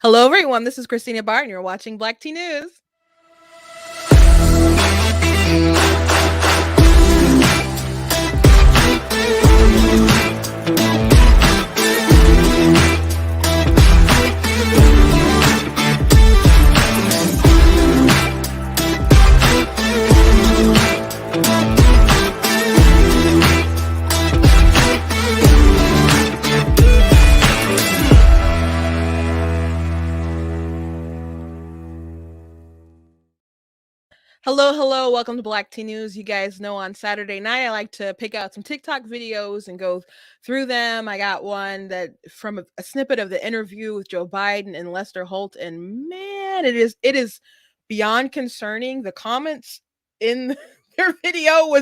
Hello, everyone. This is Christina Bart, and you're watching Black Tea News. Hello. Welcome to Black Tea News. You guys know on Saturday night, I like to pick out some TikTok videos and go through them. I got one that from a snippet of the interview with Joe Biden and Lester Holt, and man, it is beyond concerning. The comments in their video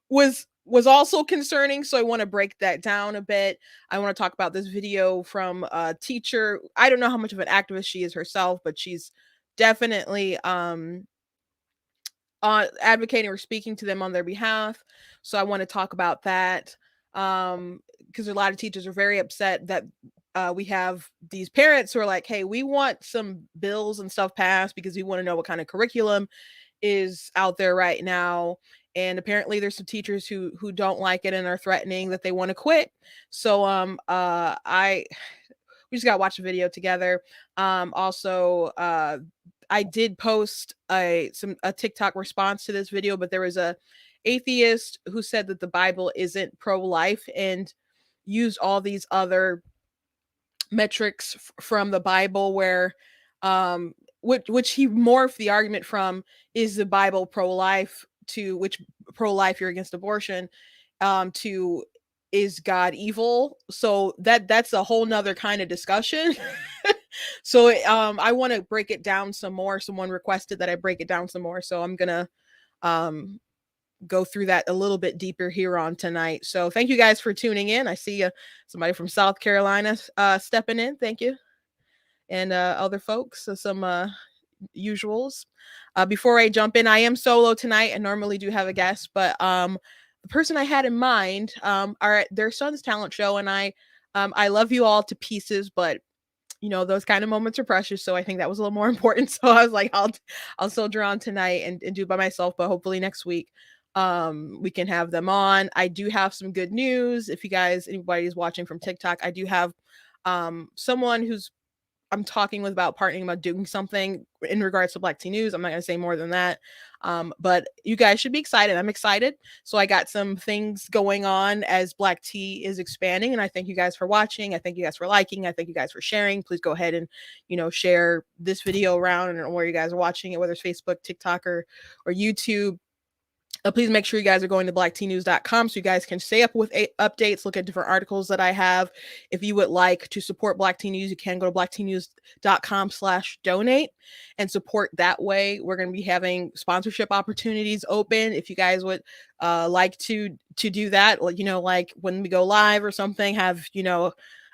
was also concerning, so I want to break that down a bit. I want to talk about this video from a teacher. I don't know how much of an activist she is herself, but she's definitely advocating or speaking to them on their behalf. So I want to talk about that because a lot of teachers are very upset that we have these parents who are like, hey, we want some bills and stuff passed because we want to know what kind of curriculum is out there right now. And apparently there's some teachers who don't like it and are threatening that they want to quit. So I we just got to watch the video together. Also I did post a TikTok response to this video, but there was a atheist who said that the Bible isn't pro-life and used all these other metrics from the Bible where which he morphed the argument from, is the Bible pro-life, to which pro-life you're against abortion, to is God evil. So that's a whole nother kind of discussion. So I want to break it down some more. Someone requested that I break it down some more, so I'm gonna go through that a little bit deeper here on tonight. So thank you guys for tuning in. I see somebody from South Carolina stepping in. Thank you. And other folks, some usuals. Before I jump in, I am solo tonight. I normally do have a guest, but the person I had in mind are at their son's talent show, and I love you all to pieces, but you know, those kind of moments are precious. So I think that was a little more important. So I was like, I'll soldier on tonight and do it by myself, but hopefully next week we can have them on. I do have some good news. If you guys, anybody is watching from TikTok, I do have someone who's I'm talking with about partnering about doing something in regards to Black Tea News. I'm not going to say more than that. But you guys should be excited. I'm excited. So I got some things going on as Black Tea is expanding. And I thank you guys for watching. I thank you guys for liking. I thank you guys for sharing. Please go ahead and, share this video around and where you guys are watching it, whether it's Facebook, TikTok, or YouTube. Please make sure you guys are going to blacktnews.com so you guys can stay up with updates, look at different articles that I have. If you would like to support Black Tea News, you can go to blacktnews.com/donate and support that way. We're going to be having sponsorship opportunities open. If you guys would like to do that, like when we go live or something, have,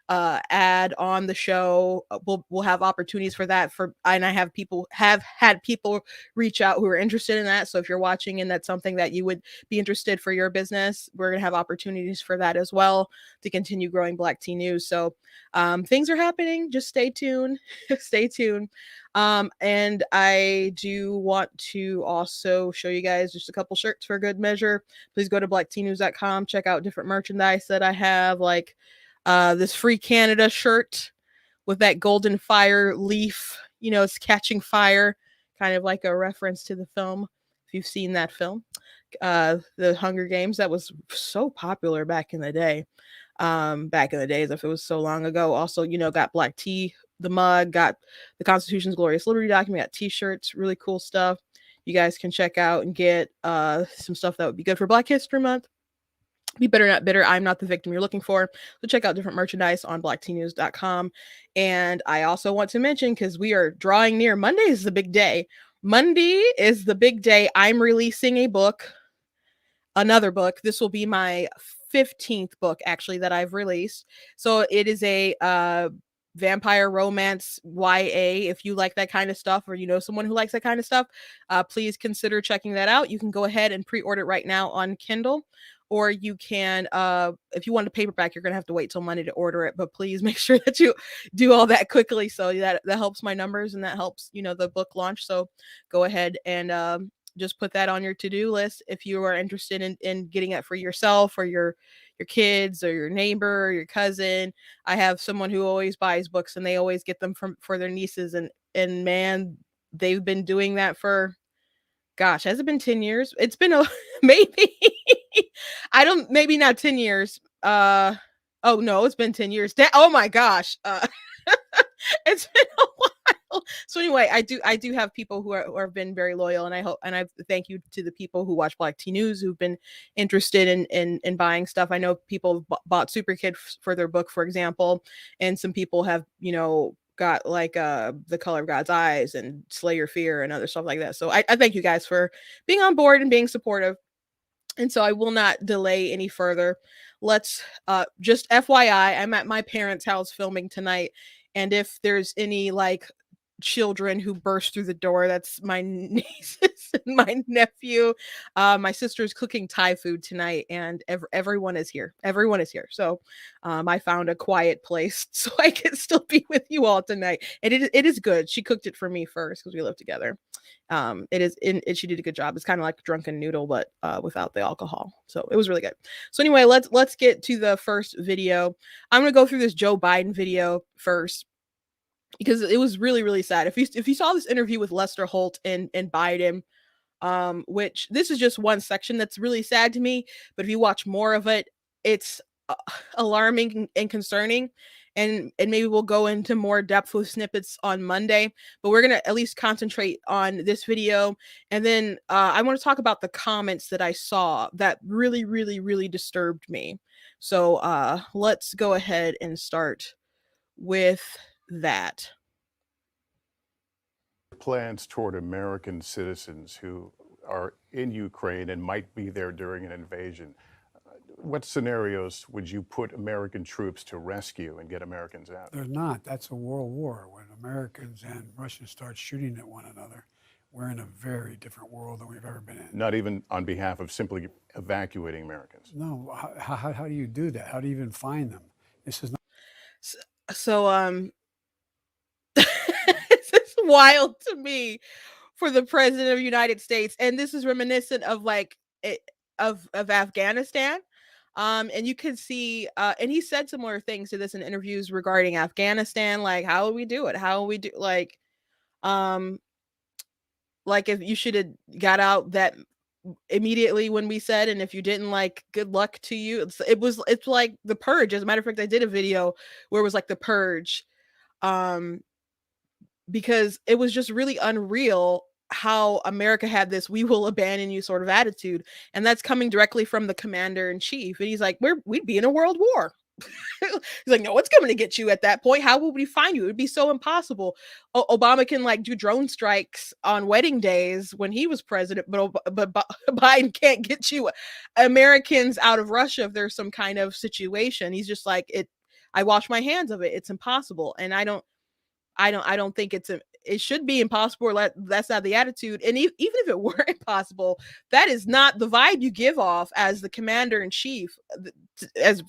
ad on the show, we'll have opportunities for that, and I have had people reach out who are interested in that. So if you're watching and that's something that you would be interested for your business, we're gonna have opportunities for that as well to continue growing Black Tea News. So things are happening. Just stay tuned. Stay tuned. And I do want to also show you guys just a couple shirts for good measure. Please go to blacktnews.com, check out different merchandise that I have, like this Free Canada shirt with that golden fire leaf, it's catching fire, kind of like a reference to the film, if you've seen that film, the Hunger Games, that was so popular back in the day, as if it was so long ago. Also, got Black Tea, the mug, got the Constitution's Glorious Liberty document, got t-shirts, really cool stuff. You guys can check out and get some stuff that would be good for Black History Month. Be better, not bitter. I'm not the victim you're looking for. So check out different merchandise on blacktnews.com. And I also want to mention, because we are drawing near, Monday is the big day. Monday is the big day. I'm releasing a book, another book. This will be my 15th book, actually, that I've released. So it is a vampire romance YA. If you like that kind of stuff, or you know someone who likes that kind of stuff, please consider checking that out. You can go ahead and pre-order it right now on Kindle, or you can, if you want a paperback, you're gonna have to wait till Monday to order it. But please make sure that you do all that quickly, so that helps my numbers and that helps the book launch. So go ahead and just put that on your to-do list if you are interested in getting it for yourself or your kids or your neighbor or your cousin. I have someone who always buys books and they always get them from for their nieces, and man, they've been doing that for, gosh, has it been 10 years? It's been a maybe. I don't, maybe not 10 years. Oh no, it's been 10 years. Oh my gosh. It's been a while. So anyway, I do have people who have been very loyal, and I hope, and I thank you to the people who watch Black Tea News who've been interested in buying stuff. I know people bought Super Kid for their book, for example, and some people have got like The Color of God's Eyes and Slay Your Fear and other stuff like that. So I thank you guys for being on board and being supportive. And so I will not delay any further. Let's just FYI, I'm at my parents' house filming tonight. And if there's any like children who burst through the door, that's my nieces and my nephew. My sister's cooking Thai food tonight, and everyone is here. Everyone is here. So I found a quiet place so I can still be with you all tonight. And it is good. She cooked it for me first because we live together. It is in it, she did a good job. It's kind of like drunken noodle, but without the alcohol. So it was really good. So anyway, let's get to the first video. I'm gonna go through this Joe Biden video first because it was really really sad. If you saw this interview with Lester Holt and Biden, which this is just one section that's really sad to me, but if you watch more of it, it's alarming and concerning. And maybe we'll go into more depth with snippets on Monday, but we're gonna at least concentrate on this video. And then I want to talk about the comments that I saw that really really really disturbed me. So let's go ahead and start with that. Plans toward American citizens who are in Ukraine and might be there during an invasion. What scenarios would you put American troops to rescue and get Americans out? There's not. That's a world war. When Americans and Russians start shooting at one another, we're in a very different world than we've ever been in. Not even on behalf of simply evacuating Americans. No, how do you do that? How do you even find them? This is not. So this is wild to me for the president of the United States, and this is reminiscent of like of Afghanistan. And you can see, and he said similar things to this in interviews regarding Afghanistan, like how would we do it? How would we do um like if you should have got out that immediately when we said, and if you didn't, like, good luck to you. It's like the purge. As a matter of fact, I did a video where it was like the purge. Um because it was just really unreal how America had this "we will abandon you" sort of attitude, and that's coming directly from the commander in chief. And he's like, we'd be in a world war. He's like, no one's coming to get you at that point. How would we find you? It would be so impossible. Obama can like do drone strikes on wedding days when he was president, but Biden can't get you Americans out of Russia if there's some kind of situation. He's just like, it. I wash my hands of it. It's impossible, and I don't think it should be impossible, or that's not the attitude. And even if it were impossible, that is not the vibe you give off as the commander in chief. As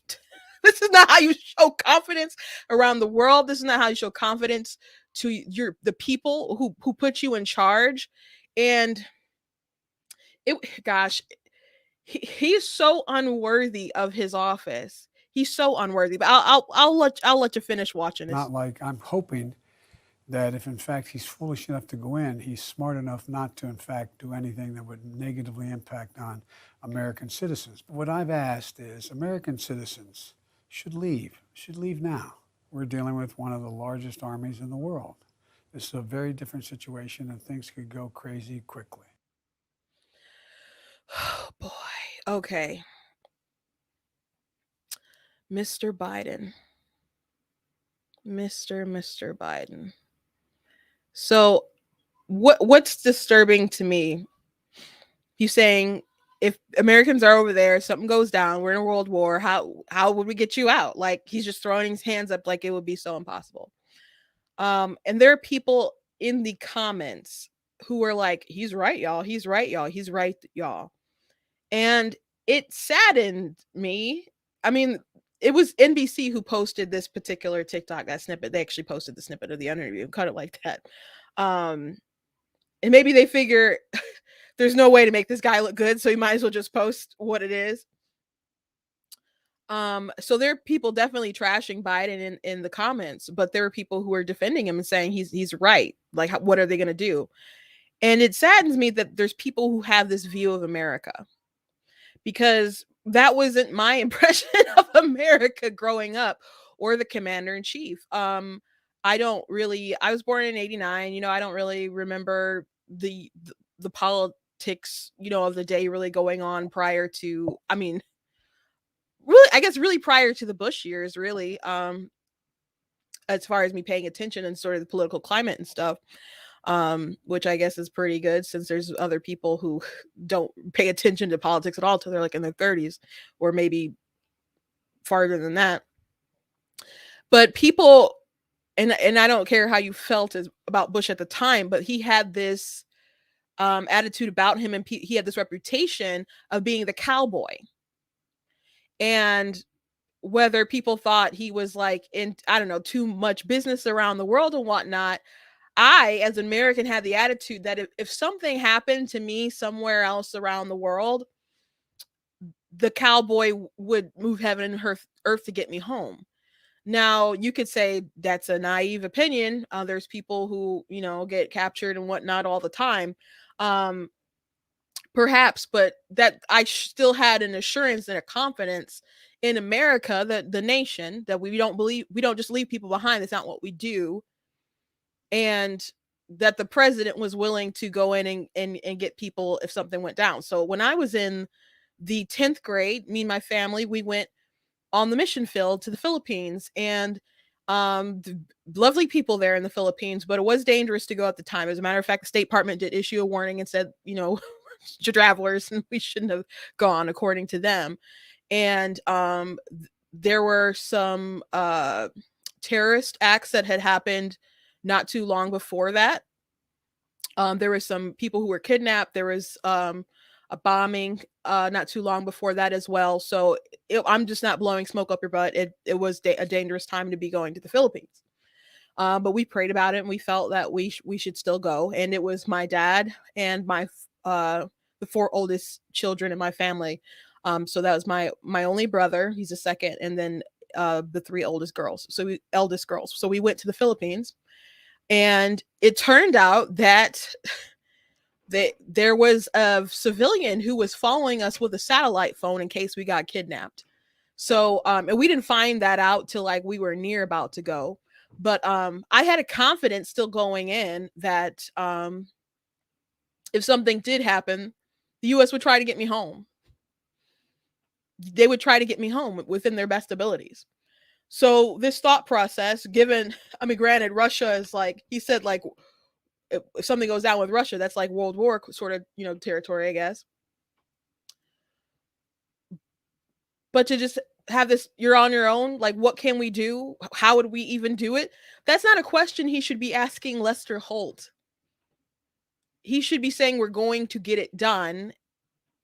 This is not how you show confidence around the world. This is not how you show confidence to the people who put you in charge. And it gosh, he's so unworthy of his office. He's so unworthy. But I'll let you finish watching this. Not like I'm hoping that if in fact he's foolish enough to go in, he's smart enough not to in fact do anything that would negatively impact on American citizens. But what I've asked is American citizens should leave now. We're dealing with one of the largest armies in the world. This is a very different situation and things could go crazy quickly. Oh boy. Okay. Mr. Biden. Mr. Biden. So what's disturbing to me? He's saying if Americans are over there, something goes down, we're in a world war, how would we get you out? Like he's just throwing his hands up like it would be so impossible. And there are people in the comments who are like, he's right, y'all. He's right, y'all. He's right, y'all. And it saddened me. I mean, it was NBC who posted this particular TikTok, that snippet. They actually posted the snippet of the interview, cut it like that. Um, and maybe they figure there's no way to make this guy look good, so you might as well just post what it is. So there are people definitely trashing Biden in the comments, but there are people who are defending him and saying he's right. Like, what are they going to do? And it saddens me that there's people who have this view of America, because that wasn't my impression of America growing up, or the commander in chief. I was born in 89, I don't really remember the politics, of the day really going on prior to, I mean, really, I guess really prior to the Bush years, really, as far as me paying attention and sort of the political climate and stuff, which I guess is pretty good, since there's other people who don't pay attention to politics at all till they're like in their 30s, or maybe farther than that. But people, and I don't care how you felt about Bush at the time, but he had this attitude about him, and he had this reputation of being the cowboy. And whether people thought he was like in, I don't know, too much business around the world and whatnot, I, as an American, had the attitude that if something happened to me somewhere else around the world, the cowboy would move heaven and earth to get me home. Now, you could say that's a naive opinion. There's people who, get captured and whatnot all the time. Um, Perhaps, but that I still had an assurance and a confidence in America, that the nation, that we don't just leave people behind. That's not what we do. And that the president was willing to go in and get people if something went down. So when I was in the 10th grade, me and my family, we went on the mission field to the Philippines, and the lovely people there in the Philippines, but it was dangerous to go at the time. As a matter of fact, the State Department did issue a warning and said, travelers, and we shouldn't have gone, according to them. And there were some terrorist acts that had happened not too long before that. There were some people who were kidnapped. There was a bombing not too long before that as well. So I'm just not blowing smoke up your butt. It was a dangerous time to be going to the Philippines. But we prayed about it, and we felt that we should still go. And it was my dad and my the 4 oldest children in my family. So that was my only brother. He's a second, and then the 3 oldest girls. Eldest girls. So we went to the Philippines, and it turned out that there was a civilian who was following us with a satellite phone in case we got kidnapped. So and we didn't find that out till like we were near about to go. But I had a confidence still going in that if something did happen, the US would try to get me home. They would try to get me home within their best abilities. So this thought process, given, I mean, granted, Russia is like, he said, like, if something goes down with Russia, that's like World War sort of, territory, I guess. But to just have this, you're on your own, like, what can we do? How would we even do it? That's not a question he should be asking Lester Holt. He should be saying, we're going to get it done,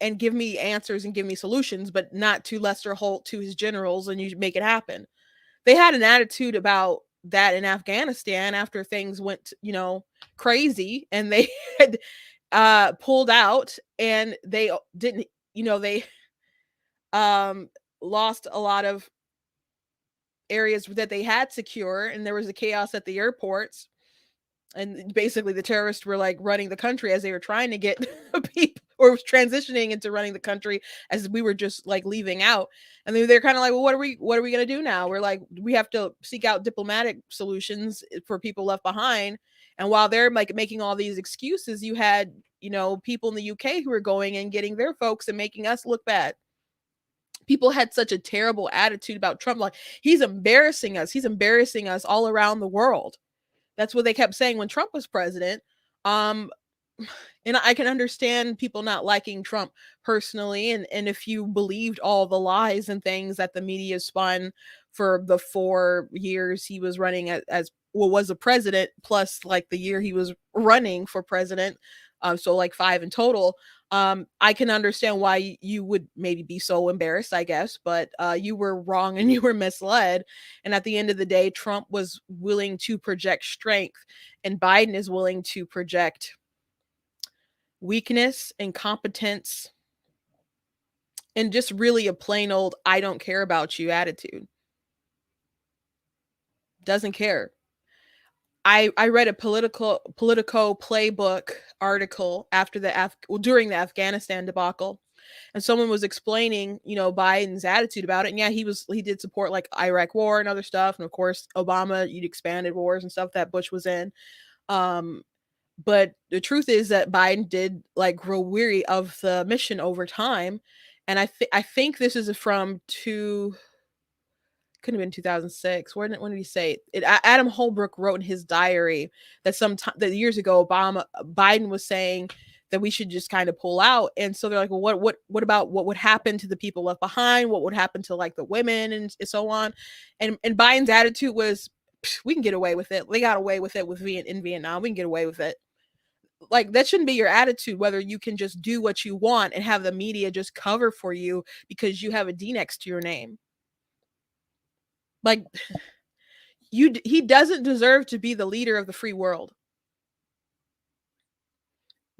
and give me answers and give me solutions, but not to Lester Holt, to his generals, and you make it happen. They had an attitude about that in Afghanistan after things went, crazy, and they had pulled out, and they didn't, they lost a lot of areas that they had secure, and there was a chaos at the airports. And basically the terrorists were like running the country as they were trying to get people, or was transitioning into running the country as we were just like leaving out. And they're kind of like, well, what are we going to do now? We're like, we have to seek out diplomatic solutions for people left behind. And while they're like making all these excuses, you had, people in the UK who were going and getting their folks and making us look bad. People had such a terrible attitude about Trump. Like, he's embarrassing us. He's embarrassing us all around the world. That's what they kept saying when Trump was president. And I can understand people not liking Trump personally. And if you believed all the lies and things that the media spun for the 4 years he was running as was a president, plus like the year he was running for president, So like 5 in total. I can understand why you would maybe be so embarrassed, I guess, but you were wrong and you were misled. And at the end of the day, Trump was willing to project strength, and Biden is willing to project weakness, incompetence, and just really a plain old "I don't care about you" attitude. Doesn't care. I read a Politico playbook article after during the Afghanistan debacle, and someone was explaining, Biden's attitude about it. And yeah, he did support like Iraq war and other stuff, and of course Obama, you'd expanded wars and stuff that Bush was in. Um, but the truth is that Biden did like grow weary of the mission over time, and I think this is from two couldn't have been 2006. When did he say it? Adam Holbrook wrote in his diary that that years ago Biden was saying that we should just kind of pull out. And so they're like, well, what about what would happen to the people left behind? What would happen to like the women and so on? And Biden's attitude was, we can get away with it. They got away with it in Vietnam. We can get away with it. Like, that shouldn't be your attitude, whether you can just do what you want and have the media just cover for you because you have a D next to your name. Like, he doesn't deserve to be the leader of the free world.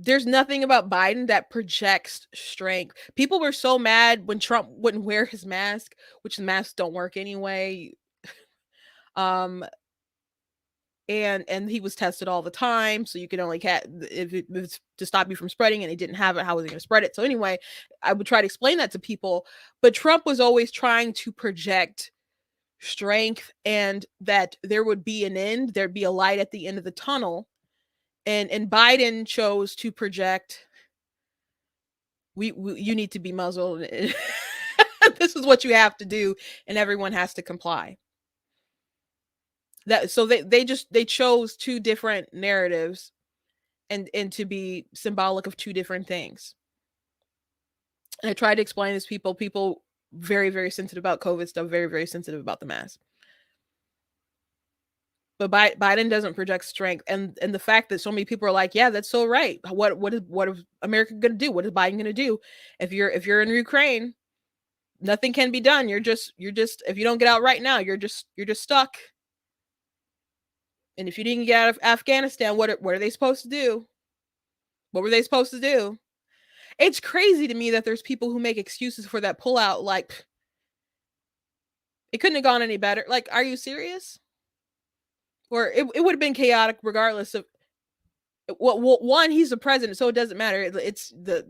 There's nothing about Biden that projects strength. People were so mad when Trump wouldn't wear his mask, which the masks don't work anyway. Um and he was tested all the time, so you can only if it's to stop you from spreading, and he didn't have it, how was he going to spread it? So anyway, I would try to explain that to people, but Trump was always trying to project strength and that there would be an end, there'd be a light at the end of the tunnel. And Biden chose to project, we you need to be muzzled. This is what you have to do, and everyone has to comply. That so they chose two different narratives and to be symbolic of two different things. And I tried to explain this to people very, very sensitive about COVID stuff, very, very sensitive about the mask. But Biden doesn't project strength, and the fact that so many people are like, yeah, that's so right. What is America going to do? What is Biden going to do? If you're in Ukraine, nothing can be done. You're just if you don't get out right now, you're just stuck. And if you didn't get out of Afghanistan, what are they supposed to do? What were they supposed to do? It's crazy to me that there's people who make excuses for that pullout. Like, it couldn't have gone any better. Like, are you serious? Or it would have been chaotic regardless of. Well, one, he's the president, so it doesn't matter. It's the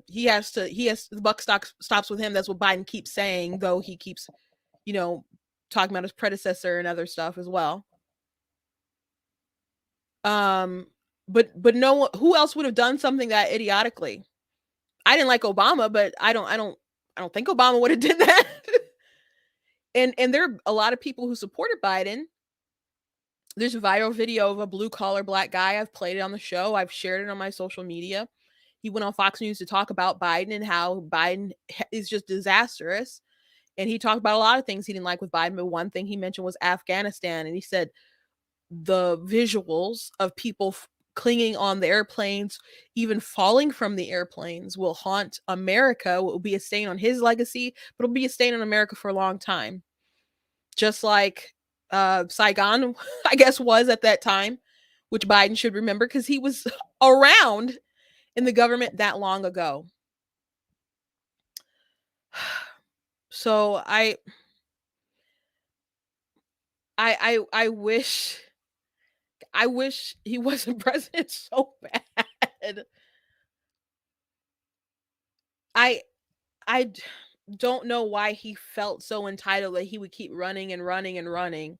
buck stops with him. That's what Biden keeps saying, though he keeps, talking about his predecessor and other stuff as well. But no one, who else would have done something that idiotically? I didn't like Obama, but I don't think Obama would have did that. and there are a lot of people who supported Biden. There's a viral video of a blue collar black guy. I've played it on the show. I've shared it on my social media. He went on Fox News to talk about Biden and how Biden is just disastrous. And he talked about a lot of things he didn't like with Biden, but one thing he mentioned was Afghanistan. And he said the visuals of people clinging on the airplanes, even falling from the airplanes, will haunt America. It will be a stain on his legacy, but it'll be a stain on America for a long time. Just like Saigon, I guess, was at that time, which Biden should remember because he was around in the government that long ago. So I wish he wasn't president so bad. I I don't know why he felt so entitled that he would keep running and running and running.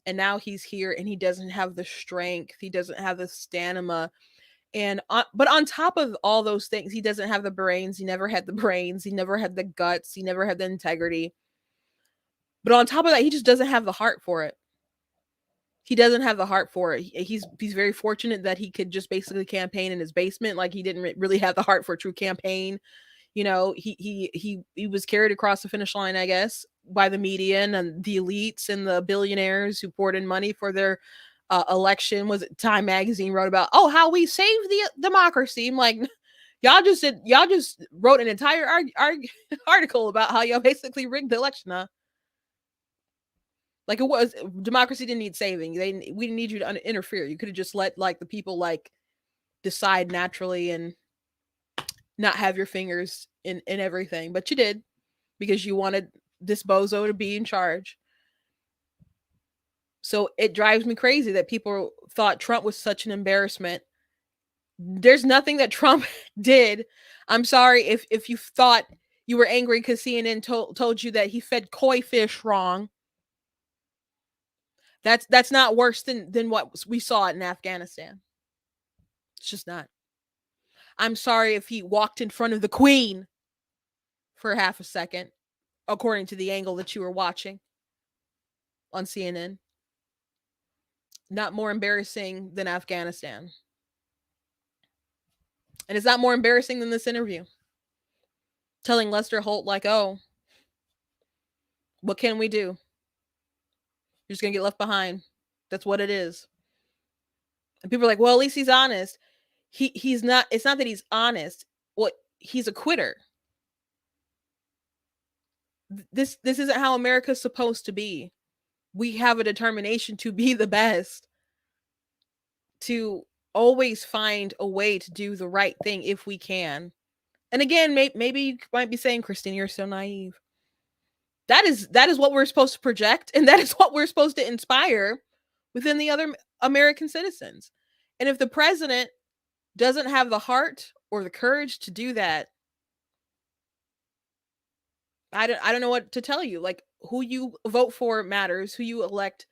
And now he's here and he doesn't have the strength. He doesn't have the stamina. And but on top of all those things, he doesn't have the brains. He never had the brains. He never had the guts. He never had the integrity. But on top of that, he just doesn't have the heart for it. He doesn't have the heart for it. He's very fortunate that he could just basically campaign in his basement. Like, he didn't really have the heart for a true campaign. He was carried across the finish line, I guess, by the media and the elites and the billionaires who poured in money for their election. Was it Time Magazine wrote about, oh, how we saved the democracy? I'm like, y'all just wrote an entire article about how y'all basically rigged the election, huh? Like, it was, democracy didn't need saving. We didn't need you to interfere. You could have just let like the people like decide naturally and not have your fingers in everything. But you did, because you wanted this bozo to be in charge. So it drives me crazy that people thought Trump was such an embarrassment. There's nothing that Trump did. I'm sorry if you thought you were angry because CNN told you that he fed koi fish wrong. That's not worse than what we saw in Afghanistan. It's just not. I'm sorry if he walked in front of the Queen for half a second, according to the angle that you were watching on CNN. Not more embarrassing than Afghanistan. And it's not more embarrassing than this interview. Telling Lester Holt, like, oh, what can we do? You're just going to get left behind. That's what it is. And people are like, well, at least he's honest. He's not, it's not that he's honest. Well, he's a quitter. This isn't how America's supposed to be. We have a determination to be the best, to always find a way to do the right thing if we can. And again, maybe you might be saying, Christine, you're so naive. That is what we're supposed to project, and that is what we're supposed to inspire within the other American citizens. And if the president doesn't have the heart or the courage to do that, I don't know what to tell you. Like, who you vote for matters, who you elect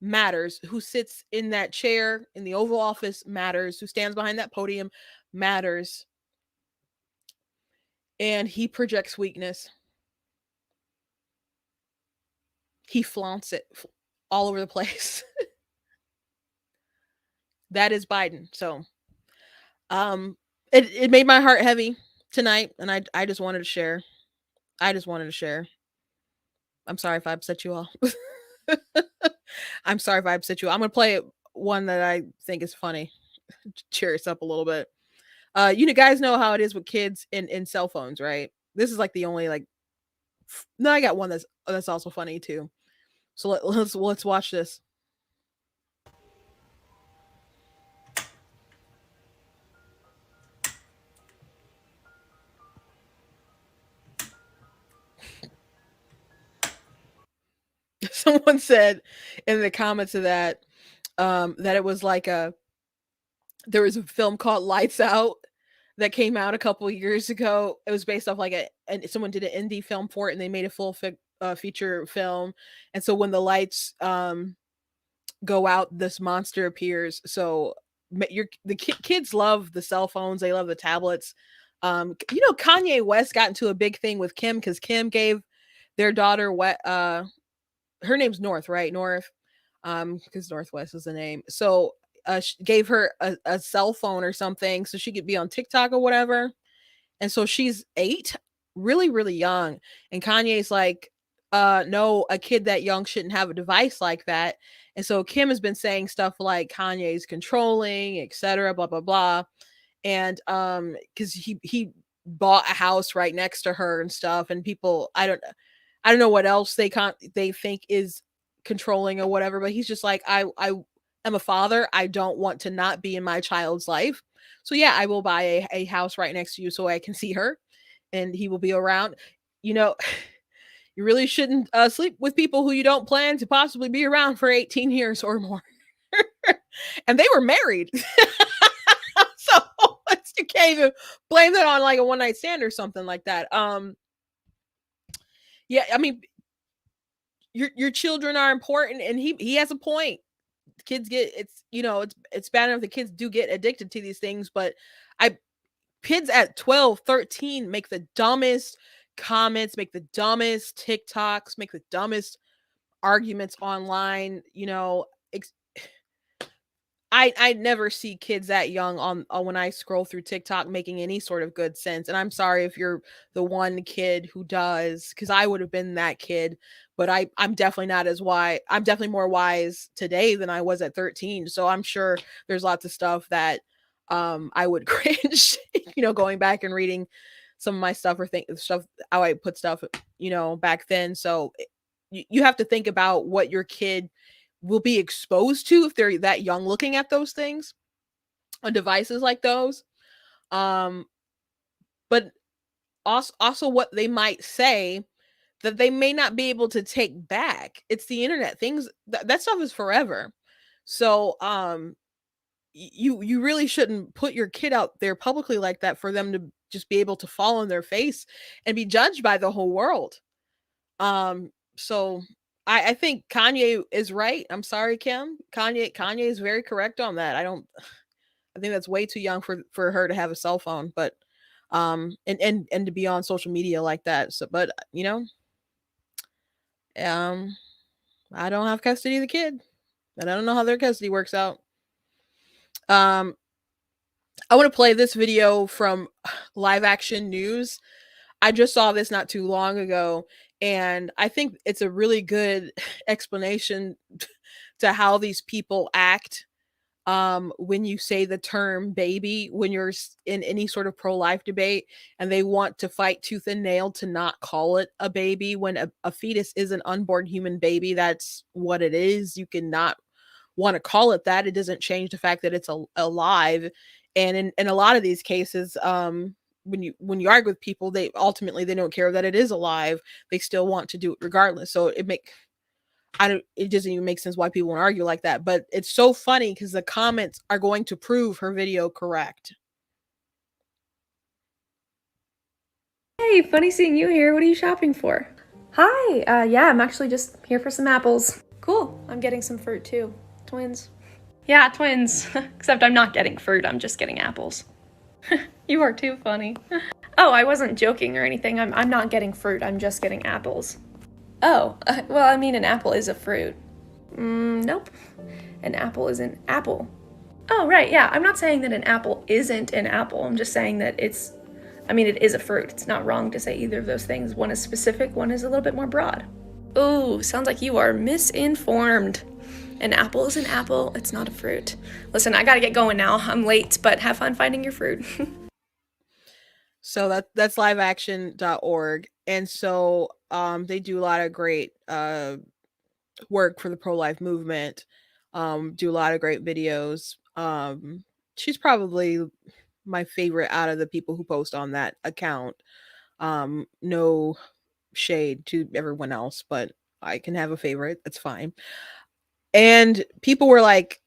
matters, who sits in that chair in the Oval Office matters, who stands behind that podium matters. And he projects weakness. He flaunts it all over the place. That is Biden. So it made my heart heavy tonight, and I just wanted to share. I just wanted to share. I'm sorry if I upset you all. I'm sorry if I upset you. I'm gonna play one that I think is funny. Cheer us up a little bit. You guys know how it is with kids in cell phones, right? This is like the only like. No, I got one that's also funny too. So let's watch this. Someone said in the comments of that that it was like there was a film called Lights Out that came out a couple of years ago. It was based off like and someone did an indie film for it, and they made a full feature film. And so when the lights go out, this monster appears. So the kids love the cell phones, they love the tablets. Kanye West got into a big thing with Kim because Kim gave their daughter her name's North, right? North, because Northwest is the name. So gave her a cell phone or something so she could be on TikTok or whatever. And so she's 8, really, really young. And Kanye's like, no, a kid that young shouldn't have a device like that. And so Kim has been saying stuff like Kanye's controlling, etc., blah, blah, blah. And because he bought a house right next to her and stuff, and people, I don't know what else they think is controlling or whatever, but he's just like, I am a father. I don't want to not be in my child's life. So yeah, I will buy a house right next to you so I can see her and he will be around. You know, you really shouldn't sleep with people who you don't plan to possibly be around for 18 years or more. And they were married. So you can't even blame that on like a one night stand or something like that. Yeah, I mean, your children are important, and he has a point. Kids get it's bad enough the kids do get addicted to these things, but kids at 12, 13 make the dumbest comments, make the dumbest TikToks, make the dumbest arguments online. I never see kids that young on when I scroll through TikTok making any sort of good sense. And I'm sorry if you're the one kid who does, because I would have been that kid. But I'm definitely not as wise. I'm definitely more wise today than I was at 13. So I'm sure there's lots of stuff that I would cringe, going back and reading some of my stuff or think stuff how I put stuff, back then. So you have to think about what your kid will be exposed to if they're that young looking at those things on devices like those. Um, but also what they might say that they may not be able to take back. It's the internet. Things that stuff is forever. So you really shouldn't put your kid out there publicly like that for them to just be able to fall on their face and be judged by the whole world. So I think Kanye is right. I'm sorry, Kim. Kanye is very correct on that. I think that's way too young for her to have a cell phone, but and to be on social media like that. So but um I don't have custody of the kid. And I don't know how their custody works out. Um I want to play this video from Live Action News. I just saw this not too long ago, and I think it's a really good explanation to how these people act when you say the term baby when you're in any sort of pro-life debate, and they want to fight tooth and nail to not call it a baby when a fetus is an unborn human baby. That's what it is. You cannot want to call it that. It doesn't change the fact that it's alive. And in a lot of these cases, when you argue with people, they ultimately they don't care that it is alive. They still want to do it regardless. So it doesn't even make sense why people want to argue like that. But it's so funny because the comments are going to prove her video correct. Hey, funny seeing you here. What are you shopping for? Hi, yeah, I'm actually just here for some apples. Cool, I'm getting some fruit too. Twins. Yeah, twins. Except I'm not getting fruit, I'm just getting apples. You are too funny. Oh, I wasn't joking or anything. I'm not getting fruit, I'm just getting apples. Oh, well, I mean, an apple is a fruit. Nope. An apple is an apple. Oh, right, yeah, I'm not saying that an apple isn't an apple. I'm just saying that it is a fruit. It's not wrong to say either of those things. One is specific, one is a little bit more broad. Ooh, sounds like you are misinformed. An apple is an apple, it's not a fruit. Listen, I gotta get going now. I'm late, but have fun finding your fruit. So that's liveaction.org. And so they do a lot of great work for the pro-life movement, do a lot of great videos. She's probably my favorite out of the people who post on that account. No shade to everyone else, but I can have a favorite. That's fine. And people were like,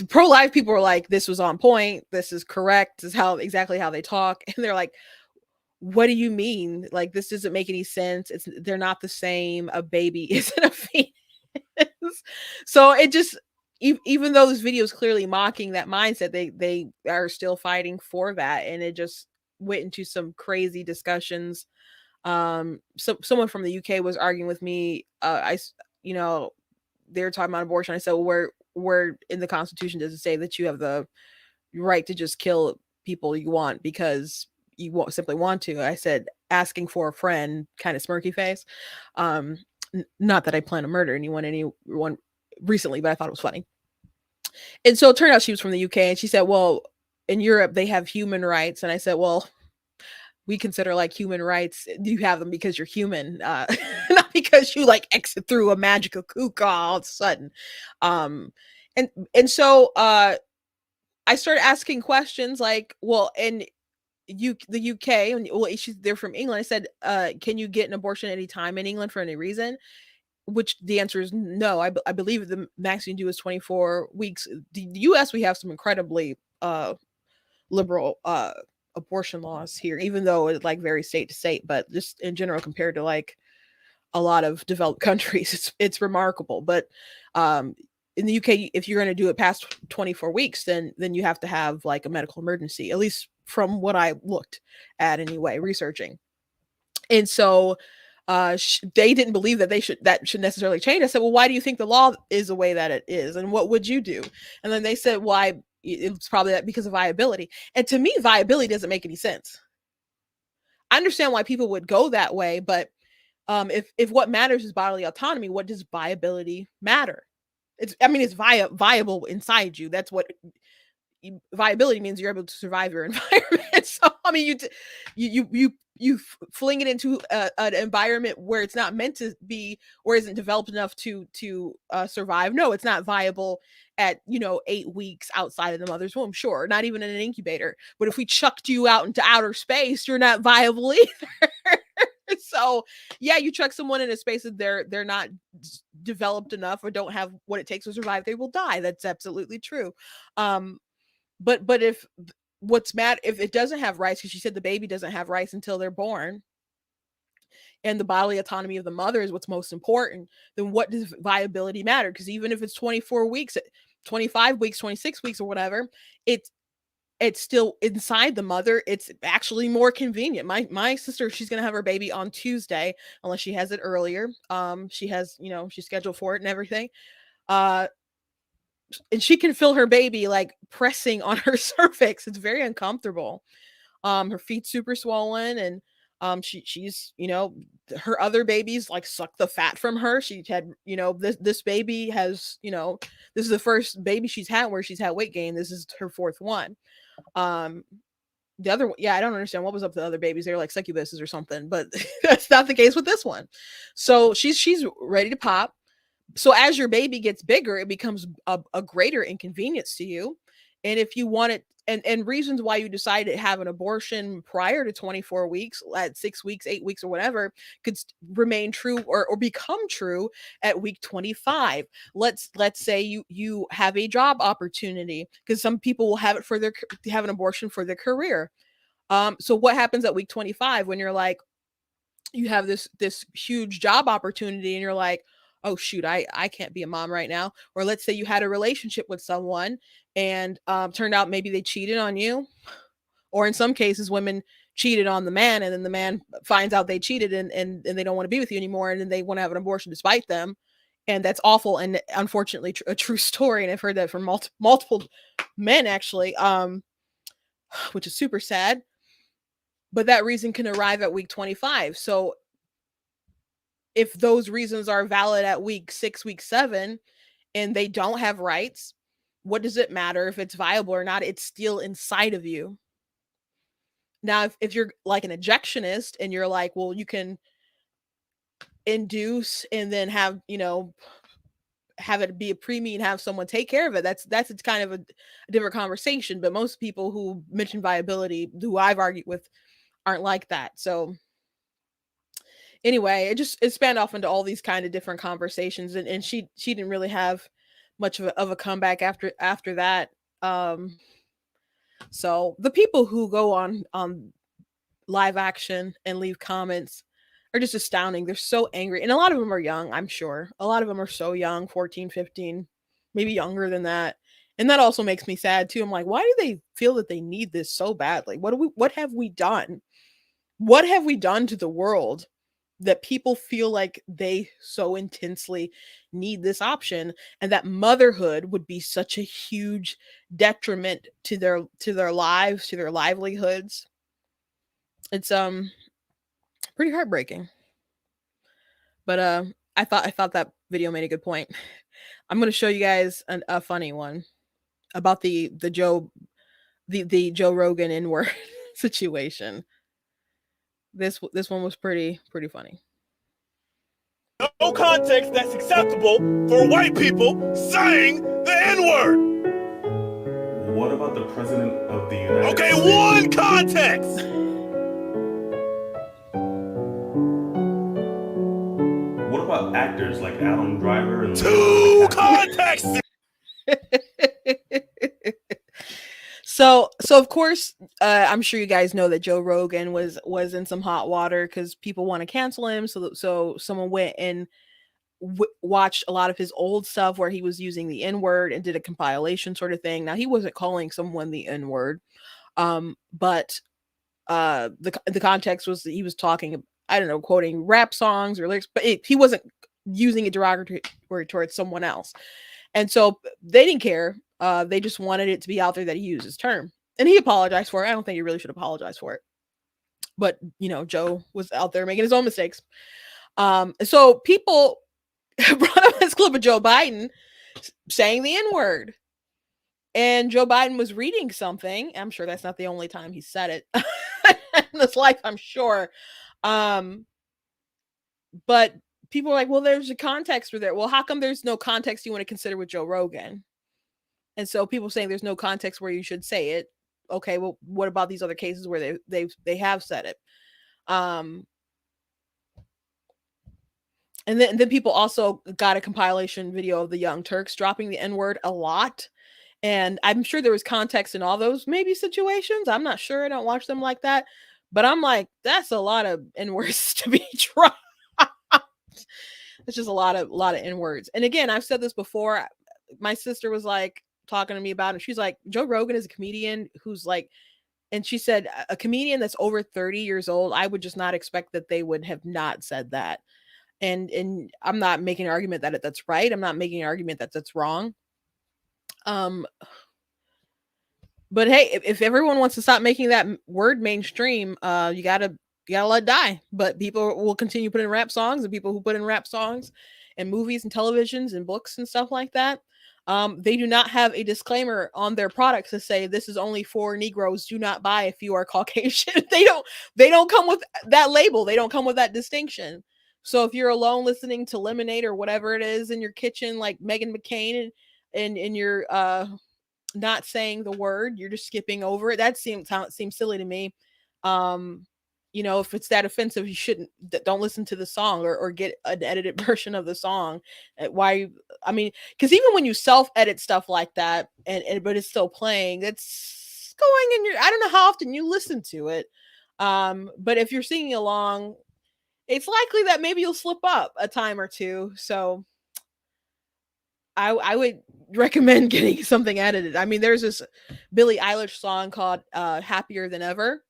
pro-life people were like, this was on point. This is correct. This is exactly how they talk. And they're like, what do you mean? Like, this doesn't make any sense. They're not the same. A baby isn't a fetus. So it just, even though this video is clearly mocking that mindset, they are still fighting for that. And it just went into some crazy discussions. Someone from the UK was arguing with me. They were talking about abortion. I said, well, where in the Constitution does it say that you have the right to just kill people you want because you won't simply want to? I said, asking for a friend, kind of smirky face. Not that I plan to murder anyone recently, but I thought it was funny. And so it turned out she was from the UK, and she said, well, in Europe they have human rights. And I said, well, we consider like human rights, you have them because you're human, not because you like exit through a magical kuka all of a sudden. And so I started asking questions like, well, in the UK, and well, they're from England. I said, can you get an abortion any time in England for any reason? Which the answer is no. I believe the max you can do is 24 weeks. The US, we have some incredibly liberal abortion laws here, even though it like varies state to state, but just in general compared to like a lot of developed countries, it's remarkable. But in the UK, if you're going to do it past 24 weeks, then you have to have like a medical emergency, at least from what I looked at anyway, researching. And so They didn't believe that that should necessarily change. I said, well, why do you think the law is the way that it is, and what would you do? And then they said, why? It's probably that because of viability. And to me, viability doesn't make any sense. I understand why people would go that way, but if what matters is bodily autonomy, what does viability matter? It's viable inside you. That's what viability means. You're able to survive your environment. So I mean, you fling it into an environment where it's not meant to be, or isn't developed enough to survive. No, it's not viable at 8 weeks outside of the mother's womb. Sure, not even in an incubator. But if we chucked you out into outer space, you're not viable either. So yeah, you chuck someone in a space that they're not developed enough or don't have what it takes to survive, they will die. That's absolutely true. um but if what's mad if it doesn't have rights, because she said the baby doesn't have rights until they're born, and the bodily autonomy of the mother is what's most important, then what does viability matter? Because even if it's 24 weeks, 25 weeks, 26 weeks, or whatever, it's it's still inside the mother. It's actually more convenient. My sister, she's gonna have her baby on Tuesday, unless she has it earlier. She has, she's scheduled for it and everything. Uh, and she can feel her baby like pressing on her cervix. It's very uncomfortable. Her feet's super swollen, and she's her other babies like suck the fat from her. She had this baby has this is the first baby she's had where she's had weight gain. This is her fourth one. Um, the other one, yeah, I don't understand what was up with the other babies. They're like succubuses or something, but that's not the case with this one. So she's ready to pop. So as your baby gets bigger, it becomes a greater inconvenience to you. And if you want it, and reasons why you decided to have an abortion prior to 24 weeks, at 6 weeks, 8 weeks, or whatever, could remain true or become true at week 25. Let's say you have a job opportunity, because some people will have it for have an abortion for their career. So what happens at week 25 when you're like, you have this huge job opportunity, and you're like, oh shoot, I can't be a mom right now. Or let's say you had a relationship with someone, and turned out maybe they cheated on you, or in some cases women cheated on the man, and then the man finds out they cheated, and they don't want to be with you anymore, and then they want to have an abortion despite them. And that's awful, and unfortunately a true story, and I've heard that from multiple men actually, which is super sad. But that reason can arrive at week 25. So if those reasons are valid at week 6, week 7, and they don't have rights, what does it matter if it's viable or not? It's still inside of you. Now, if you're like an ejectionist, and you're like, well, you can induce and then have it be a preemie and have someone take care of it, that's it's kind of a different conversation. But most people who mention viability, who I've argued with, aren't like that. So anyway, it spanned off into all these kind of different conversations, and she didn't really have much of a comeback after that. So the people who go on live action and leave comments are just astounding. They're so angry, and a lot of them are young. I'm sure a lot of them are so young, 14, 15, maybe younger than that. And that also makes me sad too. I'm like, why do they feel that they need this so badly? What have we done? What have we done to the world that people feel like they so intensely need this option, and that motherhood would be such a huge detriment to their lives, to their livelihoods? It's pretty heartbreaking. But I thought that video made a good point. I'm going to show you guys a funny one about the Joe Rogan N-word situation. This one was pretty funny. No context that's acceptable for white people saying the N-word. What about the president of the United Okay, States? one context. What about actors like Adam Driver and Two contexts. So of course, I'm sure you guys know that Joe Rogan was in some hot water because people want to cancel him. So someone went and watched a lot of his old stuff where he was using the N word and did a compilation sort of thing. Now he wasn't calling someone the N word, but the context was that he was talking I don't know, quoting rap songs or lyrics, but he wasn't using it derogatory towards someone else. And so they didn't care. They just wanted it to be out there that he used his term. And he apologized for it. I don't think he really should apologize for it. But, Joe was out there making his own mistakes. So people brought up this clip of Joe Biden saying the N-word. And Joe Biden was reading something. I'm sure that's not the only time he said it in this life, I'm sure. But people are like, well, there's a context for that. Well, how come there's no context you want to consider with Joe Rogan? And so people saying there's no context where you should say it. Okay, well, what about these other cases where they have said it? And then people also got a compilation video of the Young Turks dropping the N-word a lot. And I'm sure there was context in all those maybe situations. I'm not sure. I don't watch them like that. But I'm like, that's a lot of N-words to be dropped. It's just a lot of N-words. And again, I've said this before. My sister was like talking to me about it. She's like, Joe Rogan is a comedian who's like, and she said a comedian that's over 30 years old, I would just not expect that they would have not said that. And I'm not making an argument that that's right. I'm not making an argument that that's wrong. But hey, if everyone wants to stop making that word mainstream, you gotta let it die. But people will continue putting rap songs, and people who put in rap songs and movies and televisions and books and stuff like that, they do not have a disclaimer on their products to say this is only for Negroes. Do not buy if you are Caucasian. They don't come with that label. They don't come with that distinction. So if you're alone listening to Lemonade or whatever it is in your kitchen, like Meghan McCain, and you're not saying the word, you're just skipping over it. That seems silly to me. If it's that offensive, you shouldn't. Don't listen to the song or get an edited version of the song. Why? I mean, because even when you self-edit stuff like that, but it's still playing, that's going in your. I don't know how often you listen to it. But if you're singing along, it's likely that maybe you'll slip up a time or two. So I would recommend getting something edited. I mean, there's this Billie Eilish song called Happier Than Ever.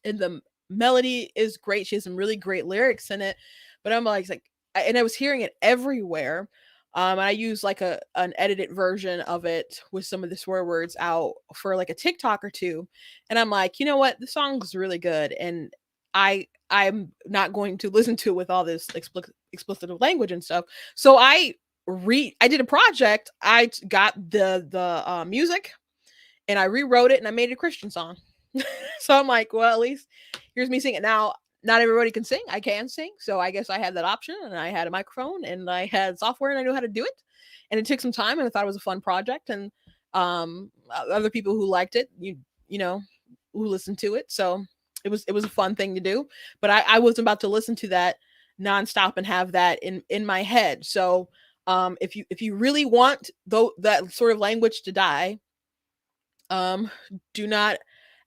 And the melody is great. She has some really great lyrics in it. But I'm like, and I was hearing it everywhere. And I used like an edited version of it with some of the swear words out for like a TikTok or two. And I'm like, you know what? The song's really good. And I'm not going to listen to it with all this explicit language and stuff. So I did a project. I got the music and I rewrote it and I made it a Christian song. So I'm like, well, at least here's me singing. Now, not everybody can sing. I can sing. So I guess I had that option, and I had a microphone and I had software and I knew how to do it. And it took some time, and I thought it was a fun project. And other people who liked it, you know, who listened to it. So it was a fun thing to do. But I wasn't about to listen to that nonstop and have that in my head. So if you really want that sort of language to die, do not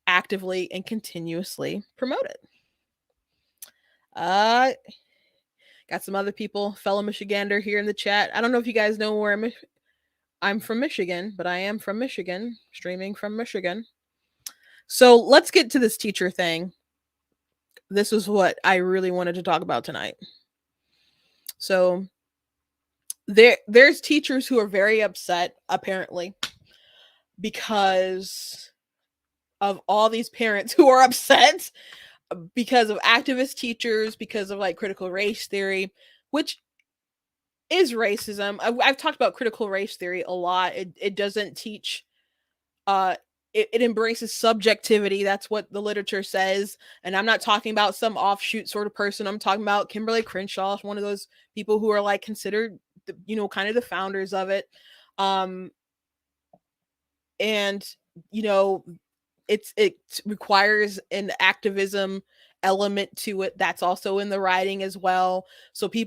actively and continuously promote it. Got some other people, fellow Michigander here in the chat. I don't know if you guys know where I'm from Michigan, but I am from Michigan, streaming from Michigan. So let's get to this teacher thing. This is what I really wanted to talk about tonight. So there's teachers who are very upset, apparently, because of all these parents who are upset because of activist teachers, because of like critical race theory, which is racism. I've talked about critical race theory a lot. It doesn't teach, it embraces subjectivity. That's what the literature says. And I'm not talking about some offshoot sort of person. I'm talking about Kimberly Crenshaw, one of those people who are like considered, kind of the founders of it. And, it requires an activism element to it. That's also in the writing as well. So these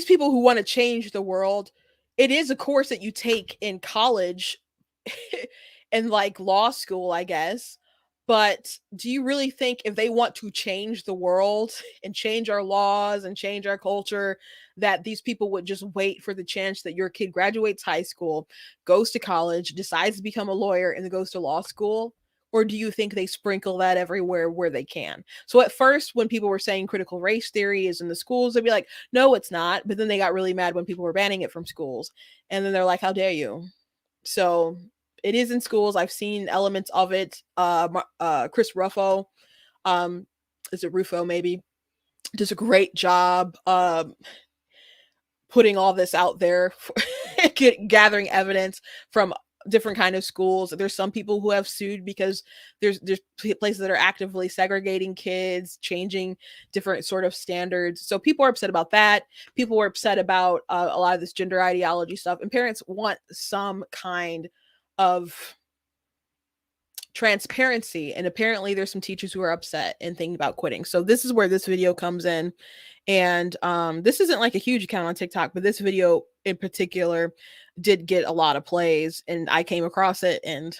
people who want to change the world, it is a course that you take in college and like law school, I guess. But do you really think if they want to change the world and change our laws and change our culture, that these people would just wait for the chance that your kid graduates high school, goes to college, decides to become a lawyer, and then goes to law school? Or do you think they sprinkle that everywhere where they can? So at first, when people were saying critical race theory is in the schools, they'd be like, no, it's not. But then they got really mad when people were banning it from schools. And then they're like, how dare you? So it is in schools. I've seen elements of it. Chris Ruffo, is it Rufo maybe, does a great job putting all this out there, gathering evidence from different kind of schools. There's some people who have sued because there's places that are actively segregating kids, changing different sort of standards. So people are upset about that. People were upset about a lot of this gender ideology stuff, and parents want some kind of transparency. And apparently there's some teachers who are upset and thinking about quitting. So this is where this video comes in. And this isn't like a huge account on TikTok, but this video in particular did get a lot of plays, and I came across it and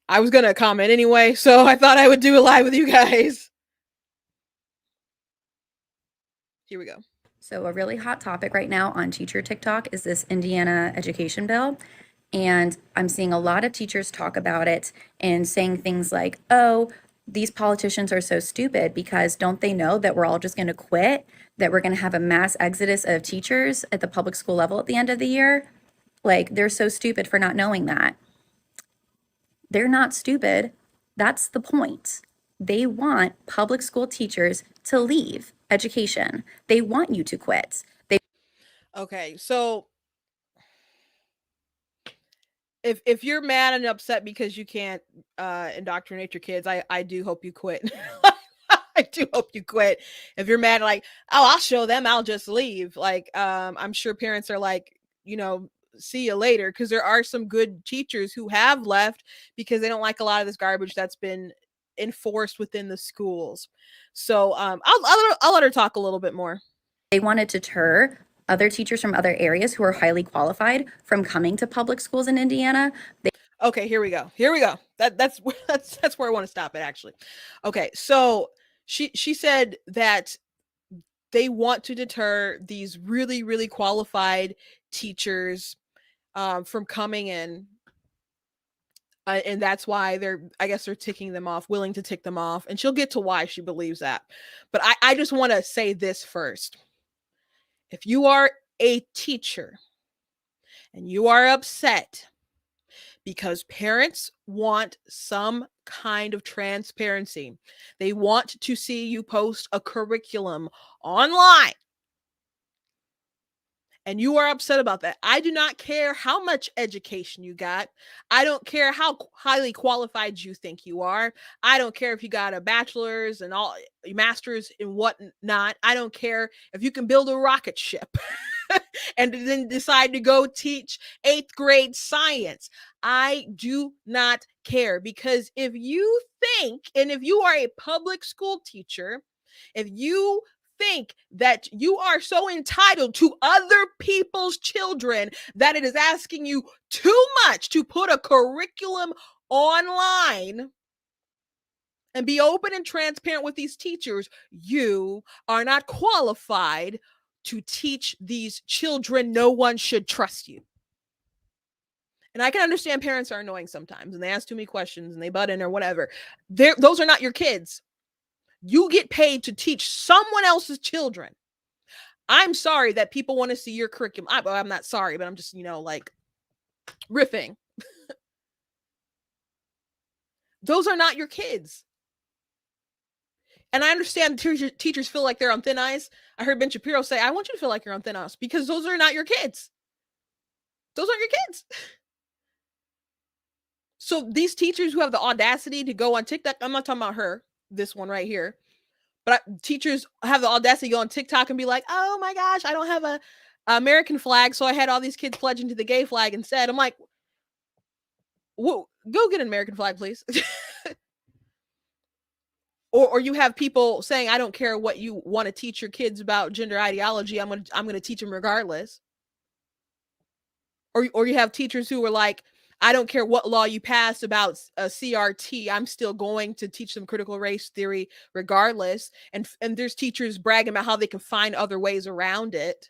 I was gonna comment anyway, so I thought I would do a live with you guys. Here we go. So a really hot topic right now on teacher TikTok is this Indiana education bill. And I'm seeing a lot of teachers talk about it and saying things like, oh, these politicians are so stupid because don't they know that we're all just going to quit, that we're going to have a mass exodus of teachers at the public school level at the end of the year? Like, they're so stupid for not knowing that. They're not stupid. That's the point. They want public school teachers to leave education. They want you to quit. Okay, so if you're mad and upset because you can't indoctrinate your kids, I do hope you quit. I do hope you quit. If you're mad, like, oh, I'll show them, I'll just leave. Like, I'm sure parents are like, see you later, because there are some good teachers who have left because they don't like a lot of this garbage that's been enforced within the schools. So I'll let her talk a little bit more. They want to deter other teachers from other areas who are highly qualified from coming to public schools in Indiana. Okay, here we go. That's where I want to stop it, actually. Okay, so she said that they want to deter these really, really qualified teachers from coming in. And that's why I guess they're ticking them off, willing to tick them off. And she'll get to why she believes that. But I just want to say this first. If you are a teacher and you are upset because parents want some kind of transparency, they want to see you post a curriculum online, and you are upset about that, I do not care how much education you got. I don't care how highly qualified you think you are. I don't care if you got a bachelor's and all master's and whatnot. I don't care if you can build a rocket ship and then decide to go teach 8th grade science. I do not care, because if you think, and if you are a public school teacher, if you think that you are so entitled to other people's children that it is asking you too much to put a curriculum online and be open and transparent with these teachers, you are not qualified to teach these children. No one should trust you. And I can understand parents are annoying sometimes and they ask too many questions and they butt in or whatever. Those are not your kids. You get paid to teach someone else's children. I'm sorry that people want to see your curriculum. I'm not sorry, but I'm just, like riffing. Those are not your kids. And I understand teachers feel like they're on thin ice. I heard Ben Shapiro say, I want you to feel like you're on thin ice, because those are not your kids. Those aren't your kids. So these teachers who have the audacity to go on TikTok, I'm not talking about her, this one right here, but teachers have the audacity to go on TikTok and be like, oh my gosh, I don't have a American flag, so I had all these kids pledging to the gay flag instead. I'm like, whoa, go get an American flag, please. Or you have people saying, I don't care what you want to teach your kids about gender ideology, I'm gonna teach them regardless. Or you have teachers who are like, I don't care what law you pass about CRT, I'm still going to teach them critical race theory regardless. And there's teachers bragging about how they can find other ways around it.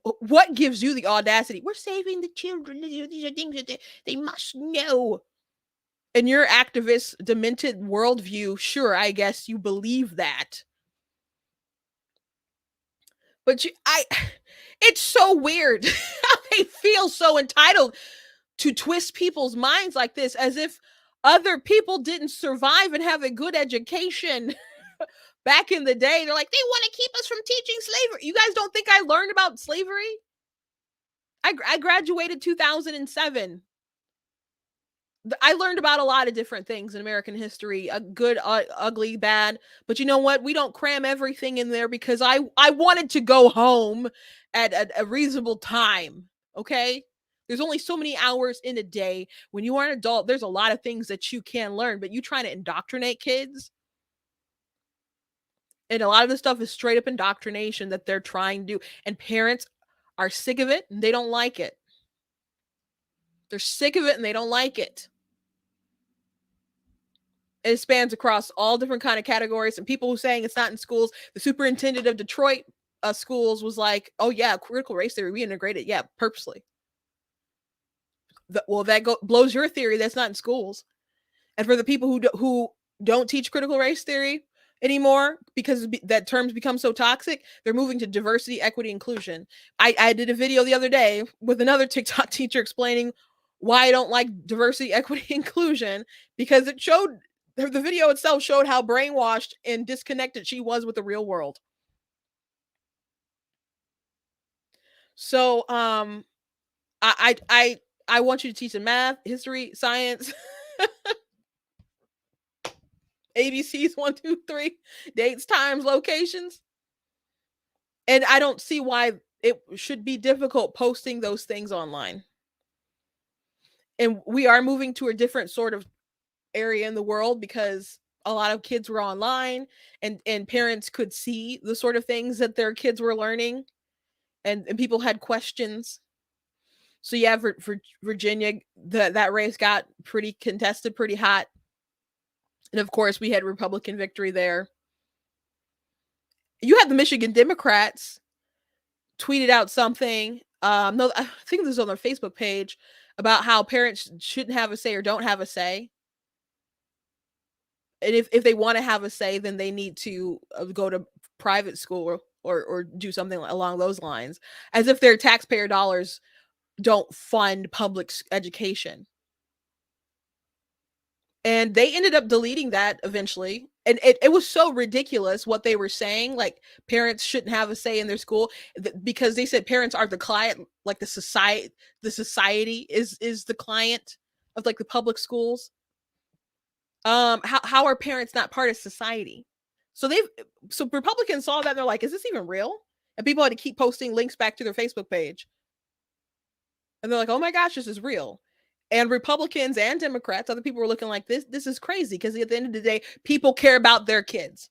What gives you the audacity? We're saving the children. These are things that they must know. In your activist, demented worldview, sure, I guess you believe that. But it's so weird how they feel so entitled to twist people's minds like this, as if other people didn't survive and have a good education back in the day. They're like, they want to keep us from teaching slavery. You guys don't think I learned about slavery? I graduated 2007. I learned about a lot of different things in American history, good, ugly, bad. But you know what? We don't cram everything in there because I wanted to go home at a reasonable time. Okay. There's only so many hours in a day. When you are an adult, there's a lot of things that you can learn, but you trying to indoctrinate kids. And a lot of this stuff is straight up indoctrination that they're trying to do. And parents are sick of it and they don't like it. They're sick of it and they don't like it. It spans across all different kind of categories, and people who saying it's not in schools. The superintendent of Detroit schools was like, "Oh yeah, critical race theory, we integrated, yeah, purposely." Well, that blows your theory that's not in schools. And for the people who don't teach critical race theory anymore because that terms become so toxic, they're moving to diversity, equity, inclusion. I did a video the other day with another TikTok teacher explaining why I don't like diversity, equity, inclusion, because the video itself showed how brainwashed and disconnected she was with the real world. So I want you to teach them math, history, science, ABCs 1, 2, 3, dates, times, locations. And I don't see why it should be difficult posting those things online. And we are moving to a different sort of area in the world because a lot of kids were online and parents could see the sort of things that their kids were learning, and people had questions. So yeah, for Virginia, that race got pretty contested, pretty hot. And of course, we had Republican victory there. You had the Michigan Democrats tweeted out something. No, I think this was on their Facebook page about how parents shouldn't have a say or don't have a say. And if they want to have a say, then they need to go to private school or do something along those lines, as if their taxpayer dollars don't fund public education. And they ended up deleting that eventually. And it was so ridiculous what they were saying, like parents shouldn't have a say in their school because they said parents are the client, like the society is the client of like the public schools. How are parents not part of society? So Republicans saw that and they're like, is this even real? And people had to keep posting links back to their Facebook page. And they're like, oh my gosh, this is real. And Republicans and Democrats, other people were looking like this is crazy because at the end of the day, people care about their kids.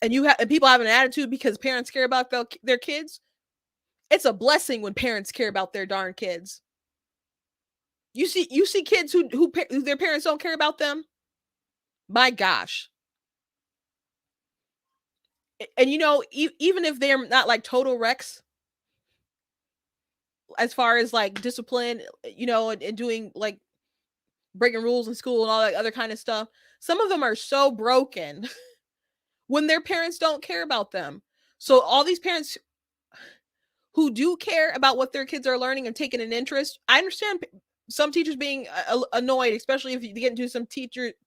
And people have an attitude because parents care about their kids. It's a blessing when parents care about their darn kids. You see kids who their parents don't care about them. My gosh. And even if they're not like total wrecks as far as like discipline, and doing like breaking rules in school and all that other kind of stuff, some of them are so broken when their parents don't care about them. So all these parents who do care about what their kids are learning and taking an interest, I understand some teachers being annoyed, especially if you get into some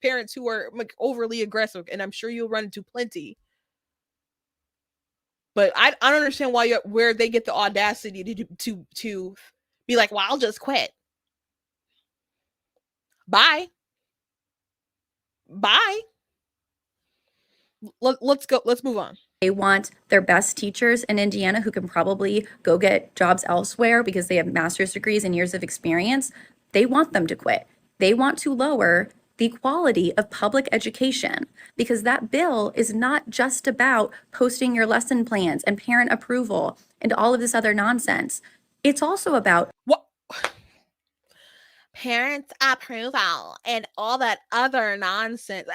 parents who are like overly aggressive, and I'm sure you'll run into plenty. But I don't understand where they get the audacity to be like, well, I'll just quit. Bye. Let's go. Let's move on. They want their best teachers in Indiana who can probably go get jobs elsewhere because they have master's degrees and years of experience. They want them to quit. They want to lower the quality of public education because that bill is not just about posting your lesson plans and parent approval and all of this other nonsense. It's also about what parents approval and all that other nonsense.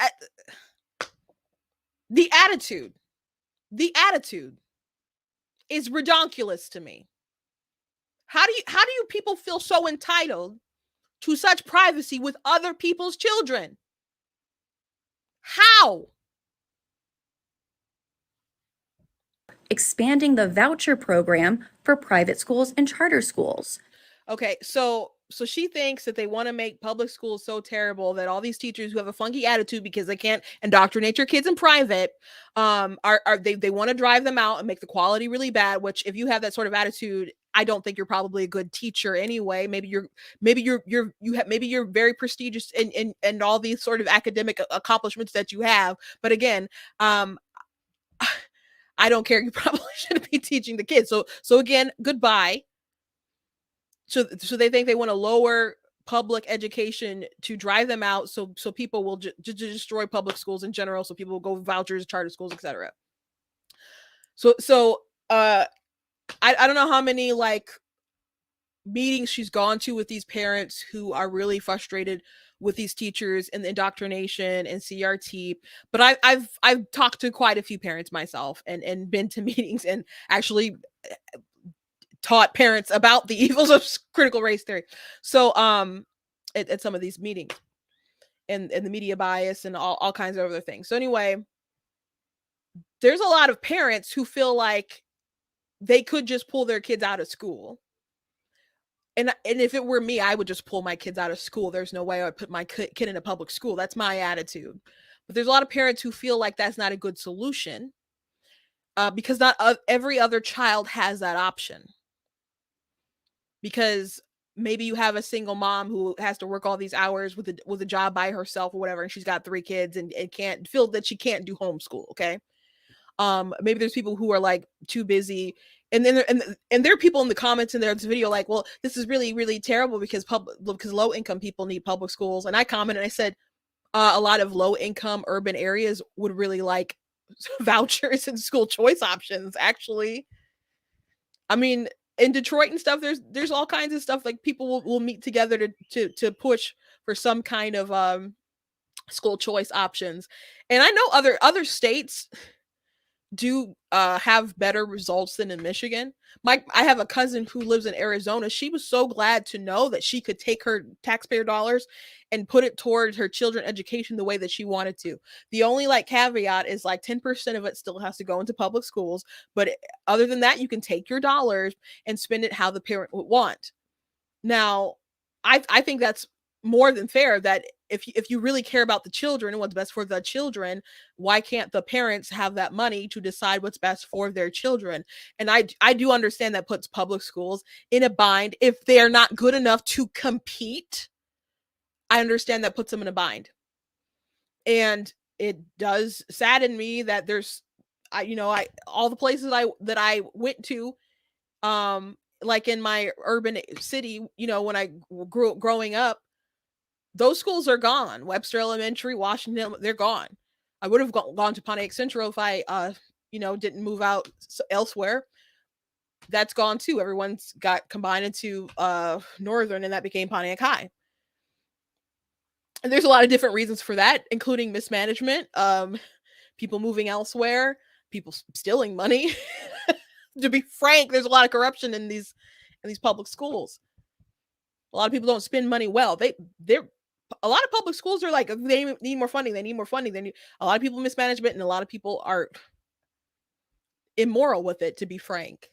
The attitude is redonkulous to me. How do you people feel so entitled to such privacy with other people's children? How? Expanding the voucher program for private schools and charter schools. Okay, so she thinks that they want to make public schools so terrible that all these teachers who have a funky attitude because they can't indoctrinate your kids in private, are they want to drive them out and make the quality really bad. Which, if you have that sort of attitude, I don't think you're probably a good teacher anyway. Maybe you're very prestigious in all these sort of academic accomplishments that you have. But again, um, I don't care. You probably shouldn't be teaching the kids. So again, goodbye. So they think they want to lower public education to drive them out, so people will destroy public schools in general, so people will go vouchers, charter schools, etc. So I don't know how many like meetings she's gone to with these parents who are really frustrated with these teachers and the indoctrination and CRT. But I've talked to quite a few parents myself and been to meetings and actually taught parents about the evils of critical race theory. So at some of these meetings and the media bias and all kinds of other things. So anyway, there's a lot of parents who feel like they could just pull their kids out of school. And if it were me, I would just pull my kids out of school. There's no way I would put my kid in a public school. That's my attitude. But there's a lot of parents who feel like that's not a good solution, because not every other child has that option. Because maybe you have a single mom who has to work all these hours with a job by herself or whatever, and she's got 3 kids and can't feel that she can't do homeschool. Okay. Maybe there's people who are like too busy, and then there are people in the comments in this video like, well, this is really, really terrible because low income people need public schools. And I commented, I said, a lot of low income urban areas would really like vouchers and school choice options, actually. I mean, in Detroit and stuff, there's all kinds of stuff like people will meet together to push for some kind of school choice options. And I know other states do have better results than in Michigan. I have a cousin who lives in Arizona. She was so glad to know that she could take her taxpayer dollars and put it towards her children's education the way that she wanted to. The only like caveat is like 10% of it still has to go into public schools, but other than that, you can take your dollars and spend it how the parent would want. Now, I think that's more than fair, that if you really care about the children and what's best for the children, why can't the parents have that money to decide what's best for their children? And I do understand that puts public schools in a bind if they're not good enough to compete. I understand that puts them in a bind. And it does sadden me that there's all the places that I went to, like in my urban city, when I growing up, those schools are gone. Webster Elementary, Washington, they're gone. I would have gone to Pontiac Central if I didn't move out elsewhere. That's gone too. Everyone's got combined into Northern, and that became Pontiac High. And there's a lot of different reasons for that, including mismanagement, people moving elsewhere, people stealing money. To be frank, there's a lot of corruption in these public schools. A lot of people don't spend money well. They're a lot of public schools are like, they need more funding. They need more funding. They need a lot of people mismanagement, and a lot of people are immoral with it, to be frank.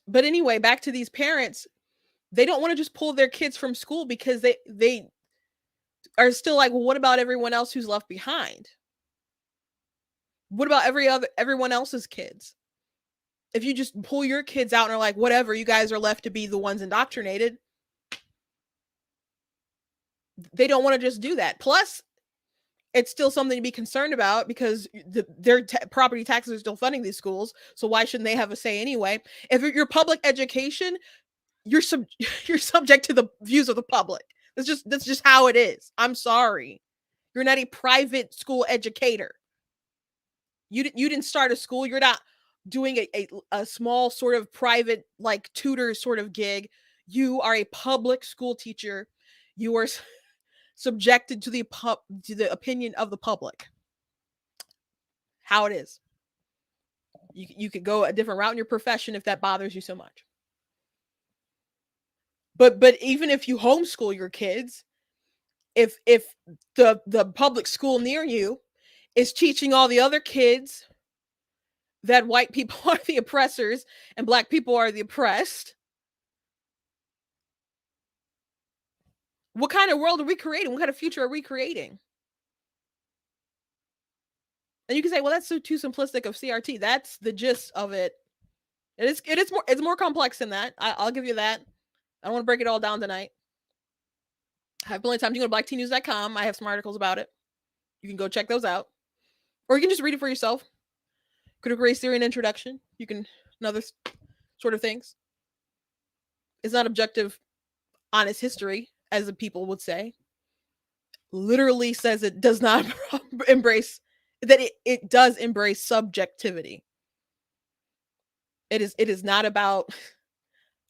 But anyway, back to these parents. They don't want to just pull their kids from school because they are still like, well, what about everyone else who's left behind? What about everyone else's kids? If you just pull your kids out and are like, whatever, you guys are left to be the ones indoctrinated. They don't want to just do that. Plus, it's still something to be concerned about because their property taxes are still funding these schools. So why shouldn't they have a say anyway? If you're public education, you're subject to the views of the public. That's just how it is. I'm sorry. You're not a private school educator. You didn't start a school. You're not doing a small sort of private like tutor sort of gig. You are a public school teacher. You are subjected to the opinion of the public. How it is. You could go a different route in your profession if that bothers you so much. But even if you homeschool your kids, if the public school near you is teaching all the other kids that white people are the oppressors and black people are the oppressed, what kind of world are we creating? What kind of future are we creating? And you can say, well, that's too simplistic of CRT. That's the gist of it. It's more complex than that. I'll give you that. I don't want to break it all down tonight. I have plenty of time. You can go to blacktnews.com. I have some articles about it. You can go check those out. Or you can just read it for yourself. Critical race theory and introduction. You can, and other sort of things. It's not objective, honest history, as the people would say. Literally says it does not embrace, that it does embrace subjectivity. It is not about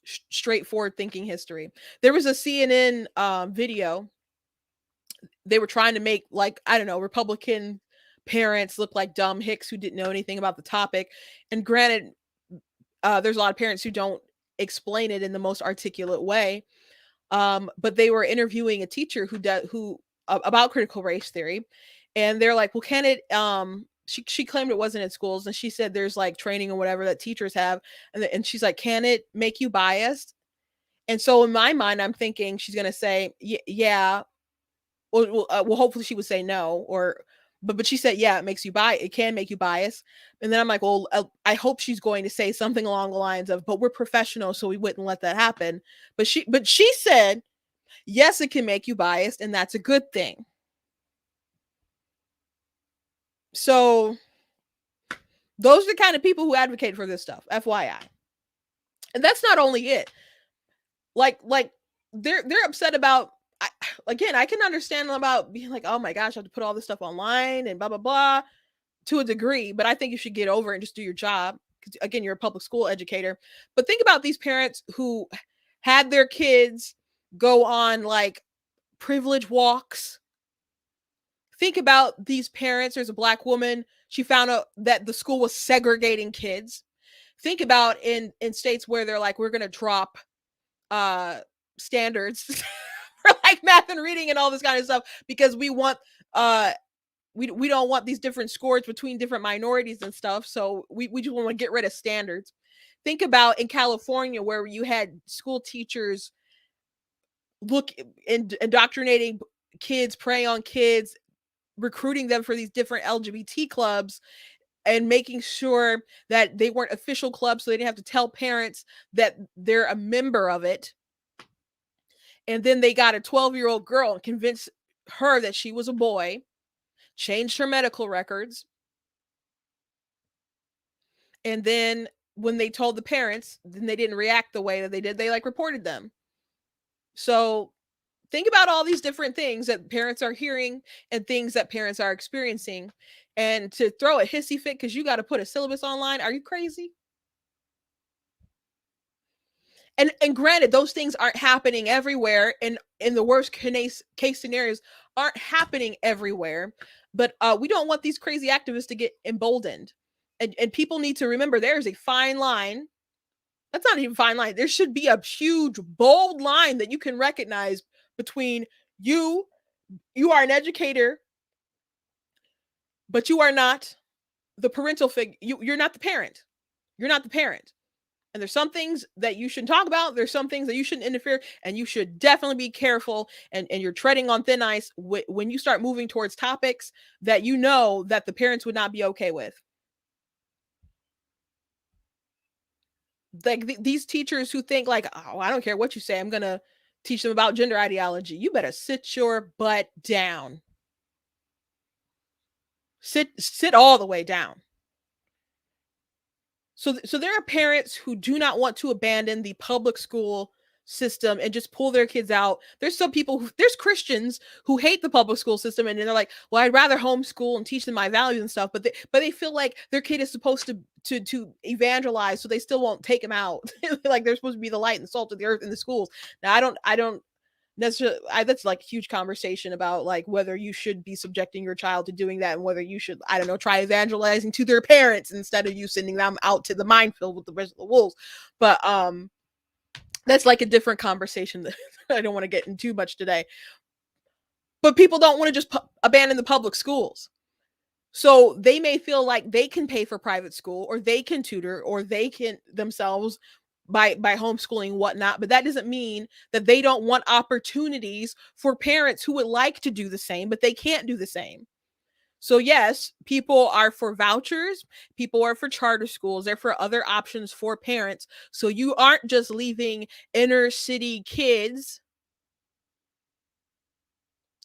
straightforward thinking history. There was a CNN video. They were trying to make, like, I don't know, Republican parents look like dumb hicks who didn't know anything about the topic. And granted, there's a lot of parents who don't explain it in the most articulate way. But they were interviewing a teacher who about critical race theory, and they're like, well, can it she claimed it wasn't in schools, and she said there's like training or whatever that teachers have, and she's like, can it make you biased? And so in my mind, I'm thinking she's gonna say, yeah. Well, hopefully she would say no, or but she said, yeah, it can make you biased. And then I'm like, well, I hope she's going to say something along the lines of, but we're professionals, so we wouldn't let that happen. But she said, yes, it can make you biased, and that's a good thing. So those are the kind of people who advocate for this stuff, FYI. And that's not only it. Like they're upset about, again, I can understand about being like, oh my gosh, I have to put all this stuff online and blah blah blah, to a degree, but I think you should get over it and just do your job. Because again, you're a public school educator. But think about these parents who had their kids go on like privilege walks. Think about these parents. There's a black woman. She found out that the school was segregating kids. Think about in states where they're like, we're going to drop standards for like math and reading and all this kind of stuff because we want we don't want these different scores between different minorities and stuff. So we just want to get rid of standards. Think about in California where you had school teachers indoctrinating kids, preying on kids, recruiting them for these different LGBT clubs, and making sure that they weren't official clubs, so they didn't have to tell parents that they're a member of it. And then they got a 12-year-old girl and convinced her that she was a boy, changed her medical records. And then when they told the parents, then they didn't react the way that they did. They like reported them. So think about all these different things that parents are hearing and things that parents are experiencing. And to throw a hissy fit because you got to put a syllabus online, are you crazy? And granted, those things aren't happening everywhere, and in the worst case scenarios aren't happening everywhere. But we don't want these crazy activists to get emboldened. And people need to remember there is a fine line. That's not even a fine line. There should be a huge, bold line that you can recognize between you are an educator, but you are not the parental figure. You're not the parent. You're not the parent. And there's some things that you shouldn't talk about. There's some things that you shouldn't interfere. And you should definitely be careful. And you're treading on thin ice when you start moving towards topics that you know that the parents would not be okay with. Like these teachers who think like, oh, I don't care what you say, I'm going to teach them about gender ideology. You better sit your butt down. Sit all the way down. So there are parents who do not want to abandon the public school system and just pull their kids out. There's some people, there's Christians who hate the public school system, and they're like, well, I'd rather homeschool and teach them my values and stuff, but they feel like their kid is supposed to evangelize, so they still won't take them out. Like they're supposed to be the light and the salt of the earth in the schools. Now I don't necessarily, that's like a huge conversation about like whether you should be subjecting your child to doing that, and whether you should, I don't know, try evangelizing to their parents instead of you sending them out to the minefield with the rest of the wolves. But That's like a different conversation that I don't want to get into too much today. But people don't want to just abandon the public schools. So they may feel like they can pay for private school, or they can tutor, or they can themselves by homeschooling whatnot. But that doesn't mean that they don't want opportunities for parents who would like to do the same, but they can't do the same. So yes, people are for vouchers, people are for charter schools, they're for other options for parents. So you aren't just leaving inner city kids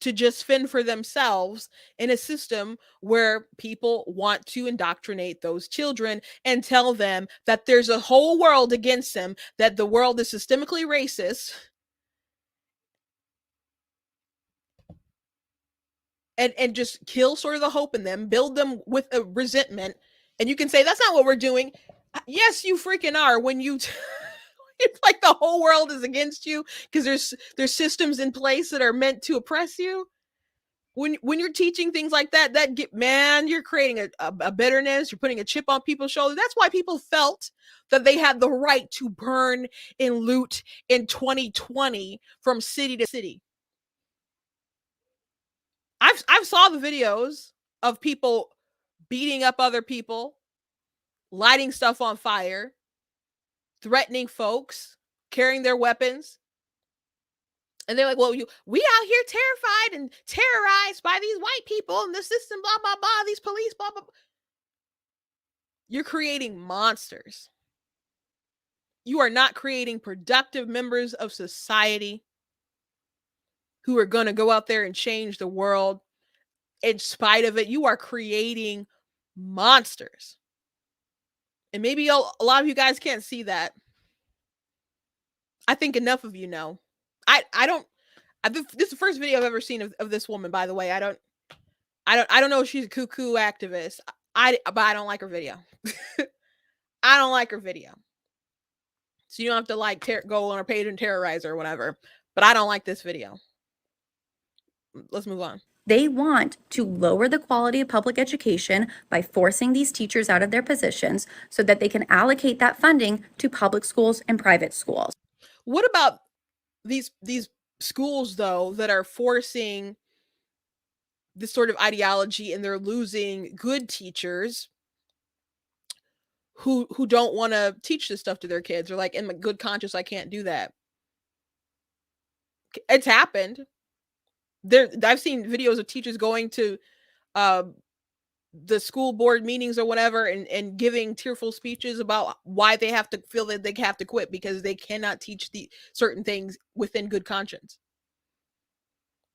to just fend for themselves in a system where people want to indoctrinate those children and tell them that there's a whole world against them, that the world is systemically racist, and just kill sort of the hope in them, build them with a resentment. And you can say that's not what we're doing. Yes, you freaking are, when you it's like the whole world is against you because there's systems in place that are meant to oppress you. When you're teaching things like that, you're creating a bitterness, you're putting a chip on people's shoulder. That's why people felt that they had the right to burn and loot in 2020 from city to city. I've saw the videos of people beating up other people, lighting stuff on fire, threatening folks, carrying their weapons. And they're like, well, we out here terrified and terrorized by these white people and the system, blah, blah, blah, these police, blah, blah, blah. You're creating monsters. You are not creating productive members of society who are going to go out there and change the world in spite of it. You are creating monsters. And maybe a lot of you guys can't see that. I think enough of you know. I don't. This is the first video I've ever seen of this woman. By the way, I don't know if she's a cuckoo activist. But I don't like her video. I don't like her video. So you don't have to like go on her page and terrorize her or whatever. But I don't like this video. Let's move on. They want to lower the quality of public education by forcing these teachers out of their positions so that they can allocate that funding to public schools and private schools. What about these schools though that are forcing this sort of ideology, and they're losing good teachers who don't want to teach this stuff to their kids? Or like, in my good conscience, I can't do that. It's happened. I've seen videos of teachers going to the school board meetings or whatever, and giving tearful speeches about why they have to feel that they have to quit because they cannot teach the certain things within good conscience.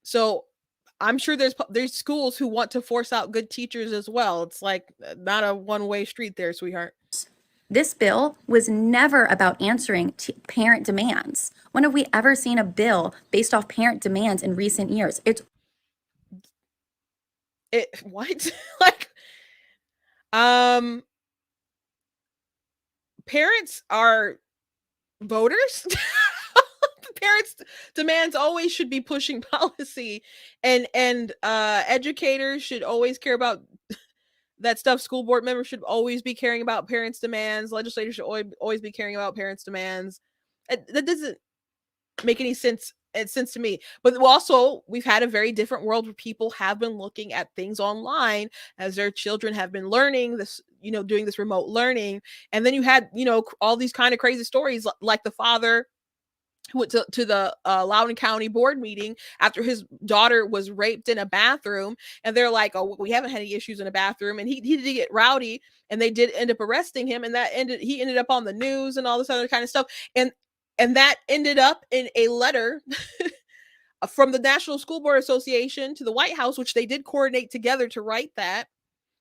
So I'm sure there's schools who want to force out good teachers as well. It's like not a one-way street there, sweetheart. This bill was never about answering parent demands. When have we ever seen a bill based off parent demands in recent years? What? Like, parents are voters. Parents' demands always should be pushing policy, and educators should always care about that stuff. School board members should always be caring about parents' demands. Legislators should always be caring about parents' demands. That doesn't make any sense. It's sense to me. But also, we've had a very different world where people have been looking at things online as their children have been learning this, doing this remote learning. And then you had, all these kind of crazy stories, like the father who went to the Loudoun County board meeting after his daughter was raped in a bathroom. And they're like, oh, we haven't had any issues in a bathroom. And he did get rowdy, and they did end up arresting him. And he ended up on the news and all this other kind of stuff. And that ended up in a letter from the National School Board Association to the White House, which they did coordinate together to write that,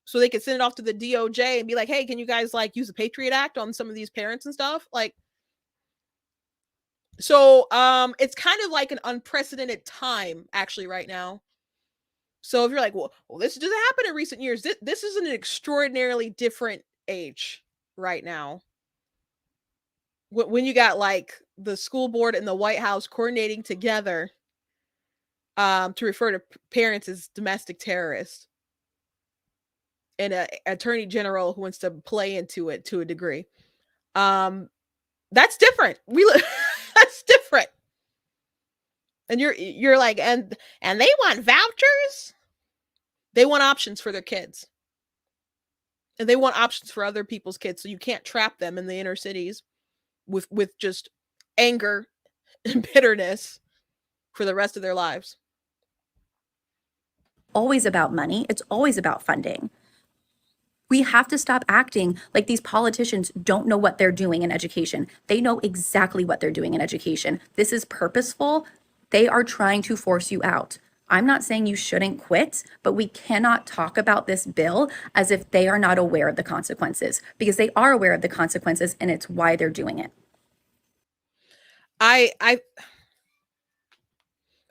so they could send it off to the DOJ and be like, hey, can you guys like use the Patriot Act on some of these parents and stuff? Like, so it's kind of like an unprecedented time actually right now. So if you're like, well, this doesn't happen in recent years, this is an extraordinarily different age right now. When you got like the school board and the White House coordinating together to refer to parents as domestic terrorists, and an attorney general who wants to play into it to a degree, that's different. And you're like, and they want vouchers. They want options for their kids. And they want options for other people's kids. So you can't trap them in the inner cities with just anger and bitterness for the rest of their lives. Always about money. It's always about funding. We have to stop acting like these politicians don't know what they're doing in education. They know exactly what they're doing in education. This is purposeful. They are trying to force you out. I'm not saying you shouldn't quit, but we cannot talk about this bill as if they are not aware of the consequences, because they are aware of the consequences, and it's why they're doing it. I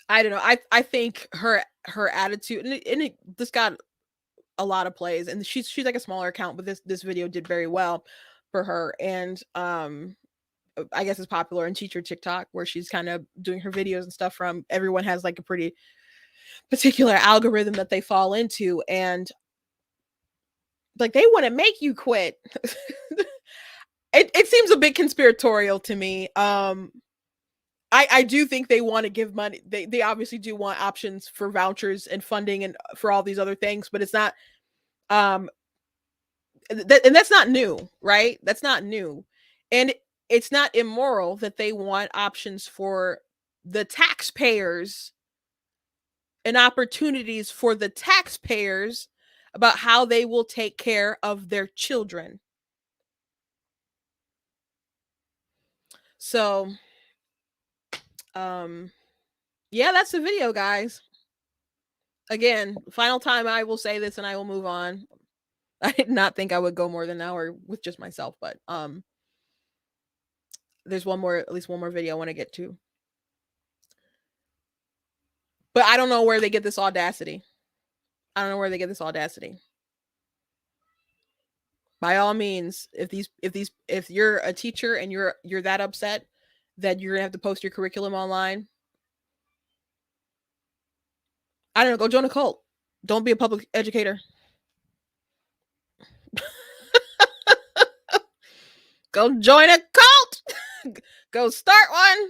don't know. I think her attitude, and this got a lot of plays, and she's like a smaller account, but this video did very well for her. And I guess it's popular in teacher TikTok, where she's kind of doing her videos and stuff from. Everyone has like a pretty particular algorithm that they fall into, and like they want to make you quit. It seems a bit conspiratorial to me. I do think they want to give money. They obviously do want options for vouchers and funding and for all these other things, but it's not and that's not new, right? That's not new. And it's not immoral that they want options for the taxpayers and opportunities for the taxpayers about how they will take care of their children. So yeah, that's the video, guys. Again, final time I will say this and I will move on. I did not think I would go more than an hour with just myself, but there's at least one more video I want to get to. But I don't know where they get this audacity. By all means, if you're a teacher and you're that upset that you're gonna have to post your curriculum online, I don't know, go join a cult. Don't be a public educator. Go join a cult. Go start one.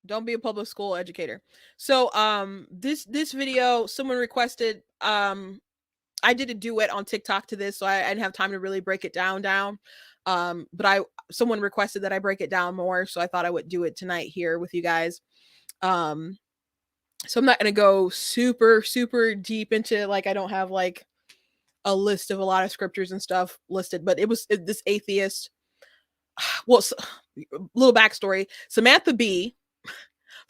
Don't be a public school educator. So this video, someone requested, I did a duet on TikTok to this, so I didn't have time to really break it down. But someone requested that I break it down more, so I thought I would do it tonight here with you guys. So I'm not gonna go super deep into, like, I don't have like a list of a lot of scriptures and stuff listed, but this atheist. Well, little backstory: Samantha Bee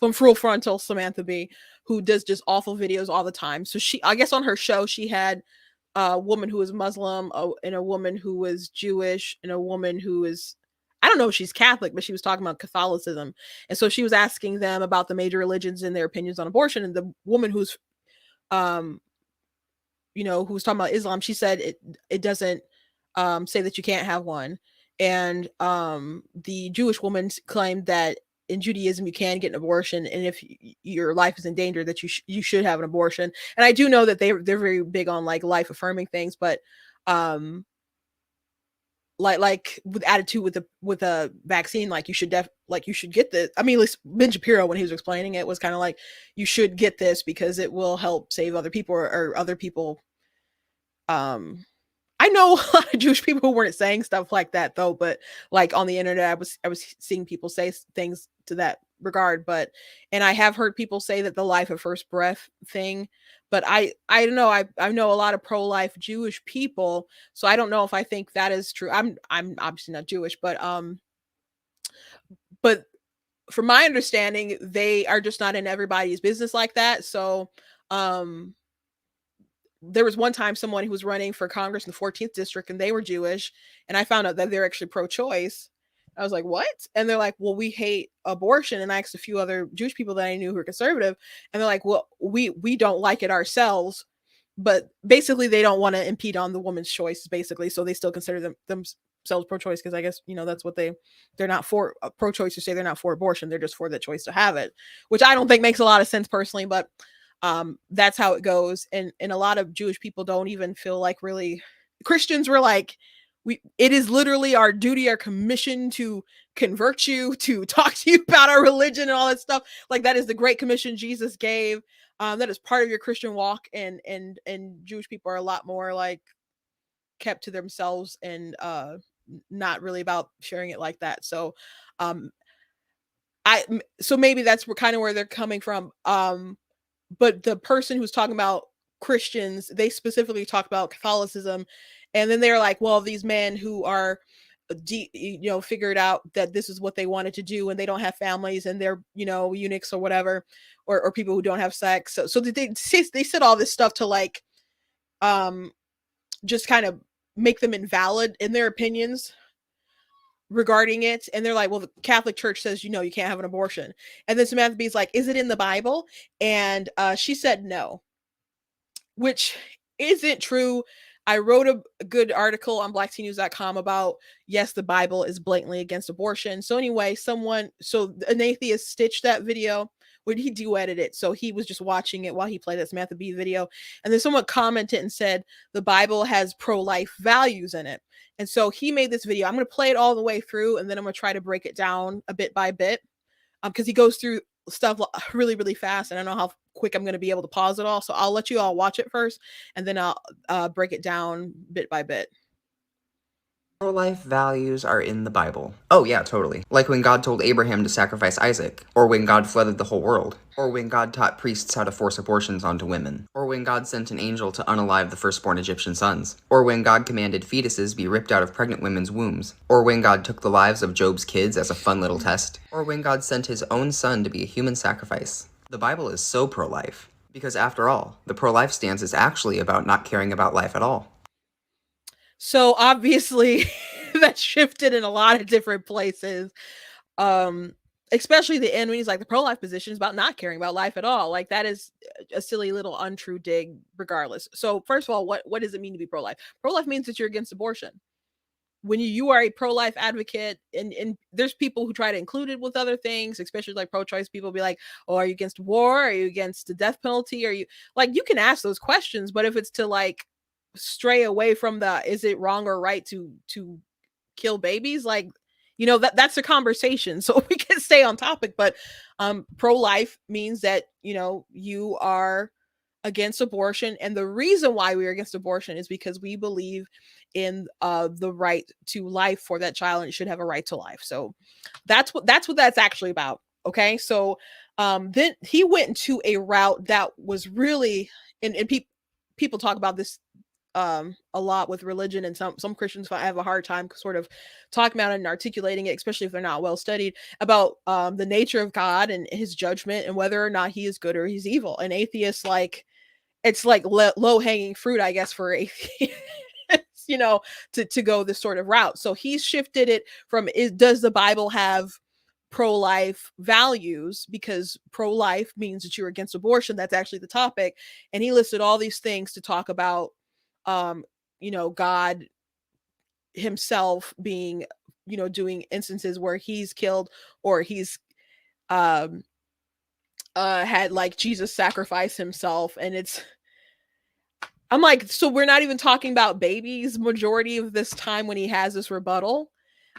from Full Frontal, Samantha Bee, who does just awful videos all the time. So I guess on her show, she had a woman who was Muslim, and a woman who was Jewish, and a woman who is, I don't know if she's Catholic, but she was talking about Catholicism. And so she was asking them about the major religions and their opinions on abortion. And the woman who's, who was talking about Islam, she said it doesn't say that you can't have one. And the Jewish woman claimed that in Judaism you can get an abortion, and if your life is in danger, that you should have an abortion. And I do know that they're very big on like life affirming things, but like with attitude with a vaccine, like you should get this. I mean, at least Ben Shapiro, when he was explaining it, was kind of like, you should get this because it will help save other people, or other people. I know a lot of Jewish people who weren't saying stuff like that though, but like on the internet, I was seeing people say things to that regard. But, and I have heard people say that the life at first breath thing, but I don't know. I know a lot of pro-life Jewish people, so I don't know if I think that is true. I'm obviously not Jewish, but from my understanding, they are just not in everybody's business like that. So there was one time someone who was running for Congress in the 14th district, and they were Jewish, and I found out that they're actually pro-choice. I was like, what? And they're like, well, we hate abortion. And I asked a few other Jewish people that I knew who were conservative, and they're like, well, we don't like it ourselves, but basically they don't want to impede on the woman's choice, basically. So they still consider themselves pro-choice, because I guess, that's what they're not for. Pro-choice to say they're not for abortion, they're just for the choice to have it, which I don't think makes a lot of sense personally, but that's how it goes. And a lot of Jewish people don't even feel like, really, Christians were like, it is literally our duty, our commission to convert you, to talk to you about our religion and all that stuff. Like that is the great commission Jesus gave. That is part of your Christian walk, and Jewish people are a lot more like kept to themselves and not really about sharing it like that. So um so maybe that's kind of where they're coming from. But the person who's talking about Christians, they specifically talk about Catholicism, and then they're like, well, these men who are figured out that this is what they wanted to do, and they don't have families, and they're eunuchs or whatever, or people who don't have sex. So they said all this stuff to like just kind of make them invalid in their opinions regarding it. And they're like, well, the Catholic Church says you can't have an abortion. And then Samantha Bee's like, is it in the Bible? And she said no, which isn't true. I wrote a good article on blacktnews.com about, yes, the Bible is blatantly against abortion. So anyway, an atheist stitched that video when he duetted it. So he was just watching it while he played that Samantha Bee video. And then someone commented and said, the Bible has pro-life values in it. And so he made this video. I'm going to play it all the way through, and then I'm going to try to break it down a bit by bit. Because he goes through stuff really, really fast, and I don't know how quick I'm going to be able to pause it all. So I'll let you all watch it first, and then I'll break it down bit by bit. Pro-life values are in the Bible. Oh yeah, totally. Like when God told Abraham to sacrifice Isaac, or when God flooded the whole world, or when God taught priests how to force abortions onto women, or when God sent an angel to unalive the firstborn Egyptian sons, or when God commanded fetuses be ripped out of pregnant women's wombs, or when God took the lives of Job's kids as a fun little test, or when God sent his own son to be a human sacrifice. The Bible is so pro-life, because after all, the pro-life stance is actually about not caring about life at all. So obviously that shifted in a lot of different places. Especially the end when he's like, the pro-life position is about not caring about life at all. Like that is a silly little untrue dig regardless. So first of all, what does it mean to be pro-life? Pro-life means that you're against abortion. When you are a pro-life advocate, and there's people who try to include it with other things, especially like pro-choice people be like, oh, are you against war? Are you against the death penalty? Are you like, you can ask those questions, but if it's to like stray away from the, is it wrong or right to kill babies, like that's a conversation, so we can stay on topic. But pro-life means that you are against abortion, and the reason why we are against abortion is because we believe in the right to life for that child, and it should have a right to life. So that's what that's actually about. Okay, so then he went into a route that was really, and people talk about this a lot with religion, and some Christians have a hard time sort of talking about it and articulating it, especially if they're not well studied, about the nature of God and his judgment and whether or not he is good or he's evil. And atheists, like, it's like low hanging fruit, I guess, for atheists, to go this sort of route. So he's shifted it from, does the Bible have pro-life values, because pro-life means that you're against abortion. That's actually the topic. And he listed all these things to talk about God himself being, doing instances where he's killed, or he's had like Jesus sacrifice himself. And I'm like, so we're not even talking about babies majority of this time when he has this rebuttal.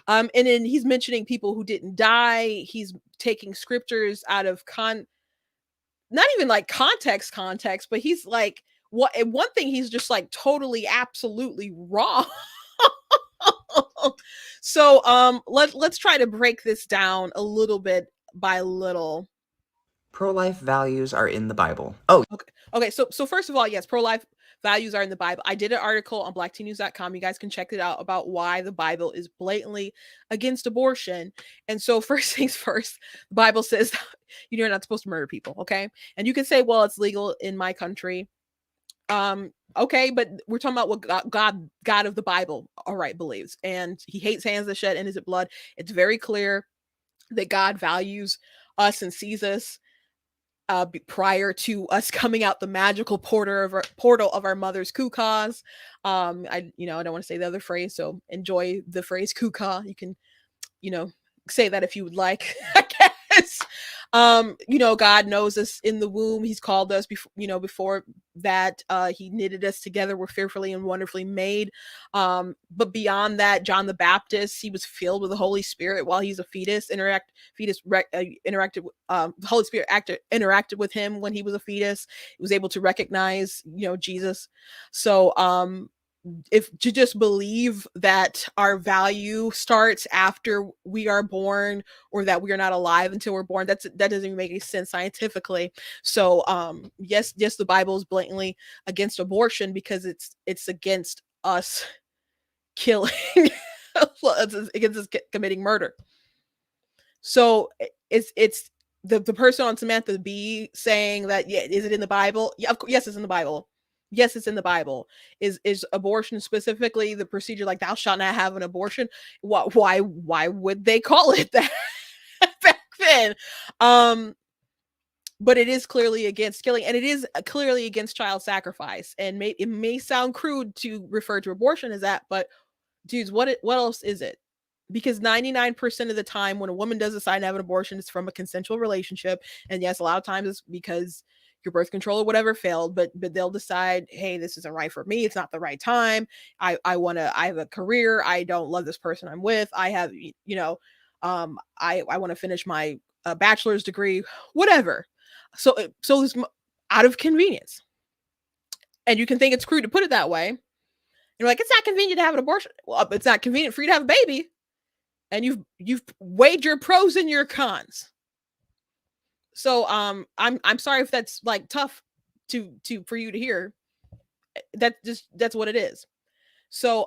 And then he's mentioning people who didn't die. He's taking scriptures out of not even like context, but he's like, one thing he's just like totally absolutely wrong. So let's try to break this down a little bit by little. Pro-life values are in the Bible. Oh, okay. So first of all, yes, pro-life values are in the Bible. I did an article on blacktnews.com. You guys can check it out about why the Bible is blatantly against abortion. And so first things first, the Bible says you're not supposed to murder people, okay? And you can say, well, it's legal in my country. Okay, but we're talking about what God of the Bible, all right, believes. And he hates hands that shed innocent blood. It's very clear that God values us and sees us prior to us coming out the magical portal of our mother's kukas. I don't want to say the other phrase, so enjoy the phrase kuka. You can, say that if you would like, I guess. God knows us in the womb. He's called us before that. He knitted us together. We're fearfully and wonderfully made. But beyond that, John the Baptist, he was filled with the Holy Spirit while he's a fetus. The Holy Spirit interacted with him when he was a fetus. He was able to recognize, Jesus. So, if to just believe that our value starts after we are born, or that we are not alive until we're born, that doesn't even make any sense scientifically. So yes, the Bible is blatantly against abortion because it's against us killing it's against us committing murder. So it's the person on Samantha B saying that, yeah, is it in the Bible? Yeah, yes, it's in the Bible. Yes, it's in the Bible. Is abortion specifically the procedure, like thou shalt not have an abortion? Why would they call it that back then? But it is clearly against killing, and it is clearly against child sacrifice. And it may sound crude to refer to abortion as that, but dudes, what else is it? Because 99% of the time when a woman does decide to have an abortion, it's from a consensual relationship. And yes, a lot of times it's because your birth control or whatever failed, but they'll decide, hey, this isn't right for me. It's not the right time. I have a career. I don't love this person I'm with. I have, I want to finish my bachelor's degree, whatever. So it's out of convenience. And you can think it's crude to put it that way. You're like, it's not convenient to have an abortion. Well, it's not convenient for you to have a baby. And you've weighed your pros and your cons. So I'm sorry if that's like tough for you to hear. That's what it is. So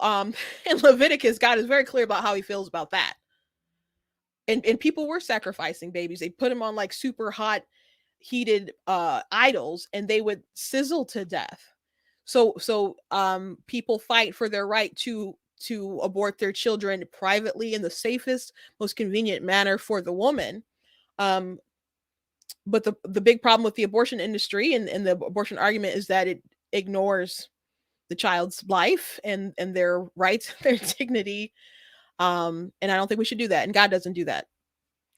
in Leviticus, God is very clear about how he feels about that. And people were sacrificing babies. They put them on like super hot, heated idols, and they would sizzle to death. So people fight for their right to abort their children privately in the safest, most convenient manner for the woman. But the big problem with the abortion industry and the abortion argument is that it ignores the child's life and their rights, their dignity. And I don't think we should do that. And God doesn't do that.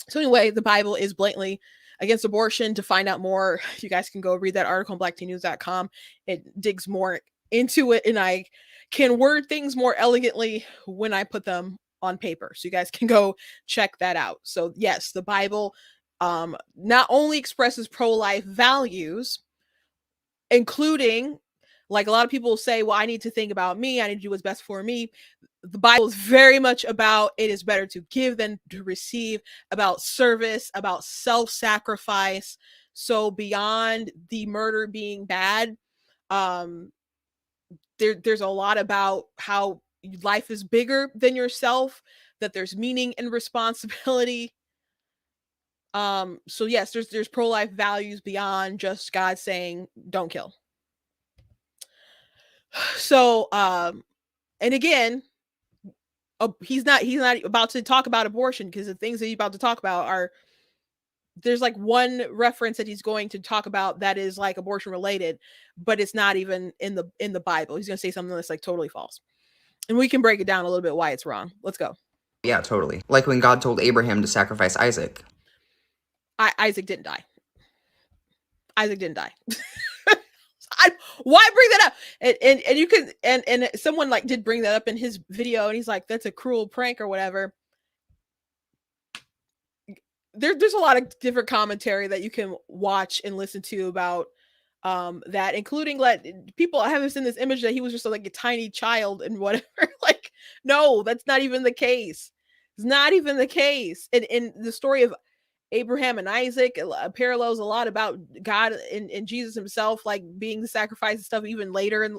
So anyway, the Bible is blatantly against abortion. To find out more, you guys can go read that article on blacktnews.com. It digs more into it, and I can word things more elegantly when I put them on paper. So you guys can go check that out. So yes, the Bible not only expresses pro-life values, including, like a lot of people say, well, I need to think about me. I need to do what's best for me. The Bible is very much about it is better to give than to receive, about service, about self-sacrifice. So beyond the murder being bad, there's a lot about how life is bigger than yourself, that there's meaning and responsibility. So yes, there's pro-life values beyond just God saying don't kill. So and again, he's not about to talk about abortion, because the things that he's about to talk about are, there's like one reference that he's going to talk about that is like abortion related, but it's not even in the Bible. He's going to say something that's like totally false. And we can break it down a little bit why it's wrong. Let's go. Yeah, totally. Like when God told Abraham to sacrifice Isaac. Isaac didn't die. Isaac didn't die. Why bring that up? And you could, and someone like did bring that up in his video, and he's like, that's a cruel prank or whatever. There's a lot of different commentary that you can watch and listen to about that, including like people having seen this image that he was just like a tiny child and whatever. Like, no, that's not even the case. It's not even the case. And the story of Abraham and Isaac parallels a lot about God and Jesus himself, like being the sacrifice and stuff even later, and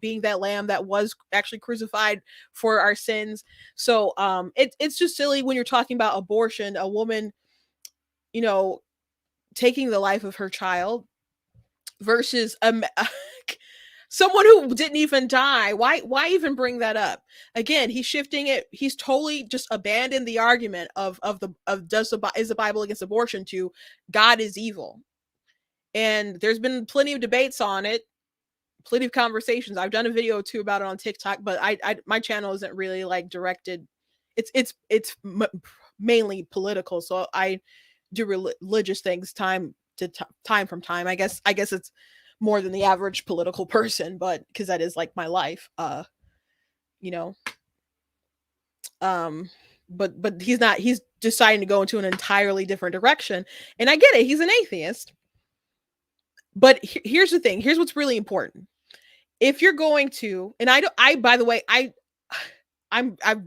being that lamb that was actually crucified for our sins. So it's just silly when you're talking about abortion, a woman taking the life of her child versus someone who didn't even die. Why even bring that up? Again, he's shifting it. He's totally just abandoned the argument is the Bible against abortion to God is evil. And there's been plenty of debates on it, plenty of conversations. I've done a video too about it on TikTok, but my channel isn't really like directed. It's mainly political, so I do religious things time to time from time. I guess it's more than the average political person, but because that is like my life. You know, um but he's deciding to go into an entirely different direction, and I get it, he's an atheist. But here's the thing, here's what's really important. If you're going to, and I don't, I by the way, I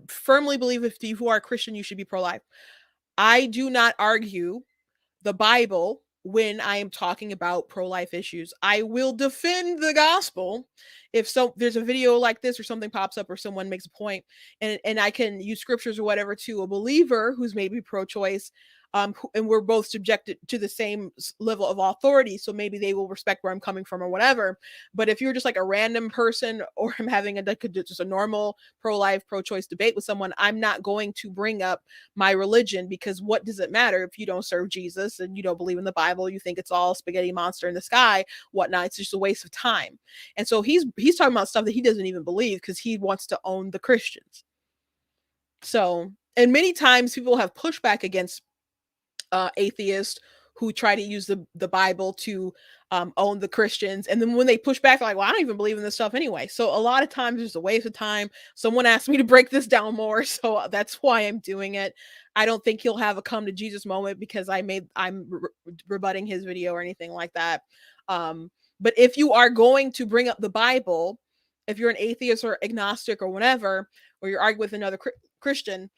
firmly believe if you are a Christian you should be pro-life. I do not argue the Bible when I am talking about pro-life issues. I will defend the gospel if so there's a video like this or something pops up or someone makes a point, and I can use scriptures or whatever to a believer who's maybe pro-choice, and we're both subjected to the same level of authority, so maybe they will respect where I'm coming from or whatever. But if you're just like a random person, or I'm having just a normal pro-life pro-choice debate with someone, I'm not going to bring up my religion, because what does it matter if you don't serve Jesus and you don't believe in the Bible, you think it's all spaghetti monster in the sky, whatnot. It's just a waste of time. And so he's talking about stuff that he doesn't even believe because he wants to own the Christians. So, and many times people have pushback against atheists who try to use the Bible to own the Christians. And then when they push back, they're like, well, I don't even believe in this stuff anyway. So a lot of times it's a waste of time. Someone asked me to break this down more, so that's why I'm doing it. I don't think he'll have a come to Jesus moment because I'm rebutting his video or anything like that. But if you are going to bring up the Bible, if you're an atheist or agnostic or whatever, or you're arguing with another Christian,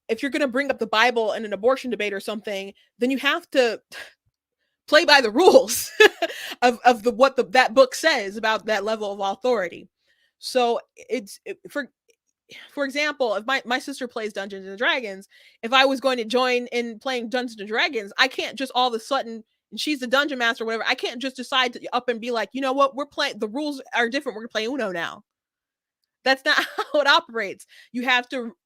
if you're going to bring up the Bible in an abortion debate or something, then you have to play by the rules of what that book says about that level of authority. So for example, if my sister plays Dungeons and Dragons, if I was going to join in playing Dungeons and Dragons, I can't just all of a sudden, and she's the dungeon master or whatever, I can't just decide to up and be like, you know what, we're playing, the rules are different, we're gonna play Uno now. That's not how it operates. You have to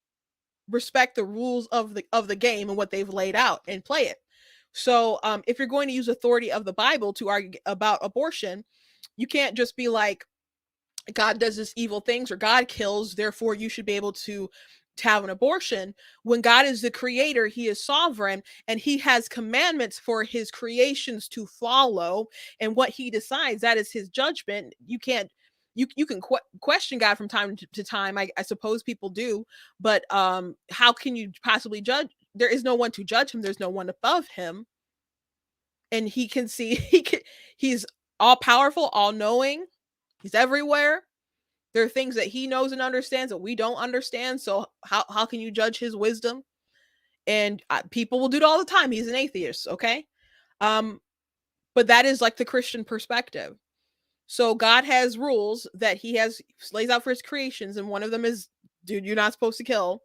respect the rules of the game and what they've laid out and play it. So if you're going to use authority of the Bible to argue about abortion, you can't just be like, God does this evil things or God kills, therefore you should be able to have an abortion. When God is the creator, he is sovereign, and he has commandments for his creations to follow, and what he decides, that is his judgment. You can't, you can question God from time to time. I suppose people do, but how can you possibly judge? There is no one to judge him. There's no one above him, and he can see. He's all powerful, all knowing. He's everywhere. There are things that he knows and understands that we don't understand. So how can you judge his wisdom? And people will do it all the time. He's an atheist, okay? But that is like the Christian perspective. So God has rules that he lays out for his creations, and one of them is, dude, you're not supposed to kill.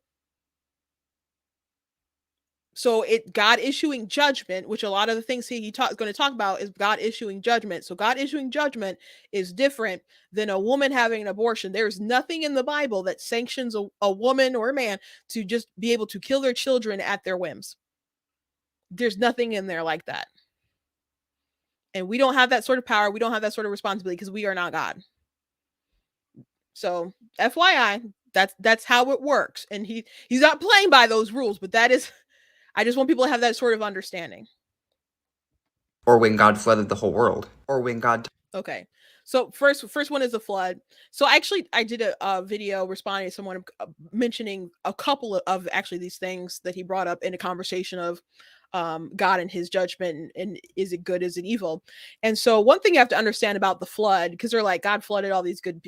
So God issuing judgment, which a lot of the things is going to talk about, is God issuing judgment. So God issuing judgment is different than a woman having an abortion. There's nothing in the Bible that sanctions a woman or a man to just be able to kill their children at their whims. There's nothing in there like that. And we don't have that sort of power. We don't have that sort of responsibility because we are not God. So FYI, that's how it works. And he's not playing by those rules, but that is, I just want people to have that sort of understanding. Or when God flooded the whole world. Or when God... Okay. So first one is the flood. So actually I did a video responding to someone mentioning a couple of actually these things that he brought up in a conversation of God and his judgment, and is it good, is it evil? And so one thing you have to understand about the flood, because they're like, God flooded all these good,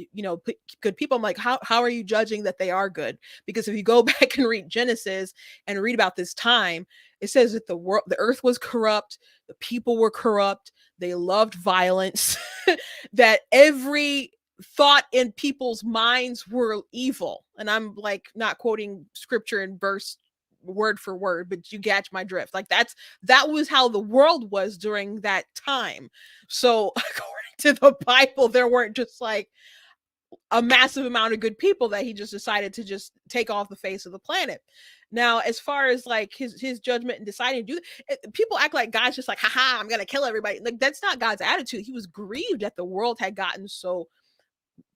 good people. I'm like, how are you judging that they are good? Because if you go back and read Genesis and read about this time, it says that the earth was corrupt, the people were corrupt, they loved violence, that every thought in people's minds were evil. And I'm like not quoting scripture and verse word for word, but you catch my drift. Like that was how the world was during that time. So according to the Bible, there weren't just like a massive amount of good people that he just decided to just take off the face of the planet. Now, as far as like his judgment and deciding to do that, people act like God's just like, haha, I'm gonna kill everybody. Like that's not God's attitude. He was grieved that the world had gotten so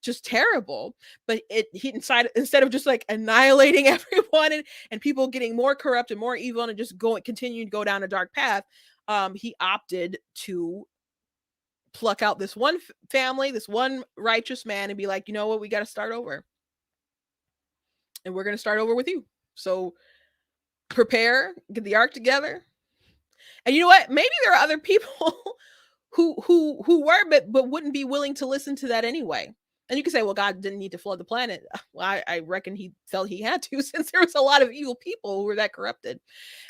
just terrible. But he instead of just like annihilating everyone and people getting more corrupt and more evil and just continuing to go down a dark path, he opted to pluck out this one family, this one righteous man, and be like, you know what, we got to start over, and we're going to start over with you. So prepare, get the ark together. And you know what? Maybe there are other people who were, but wouldn't be willing to listen to that anyway. And you can say, well, God didn't need to flood the planet. Well, I reckon he felt he had to, since there was a lot of evil people who were that corrupted.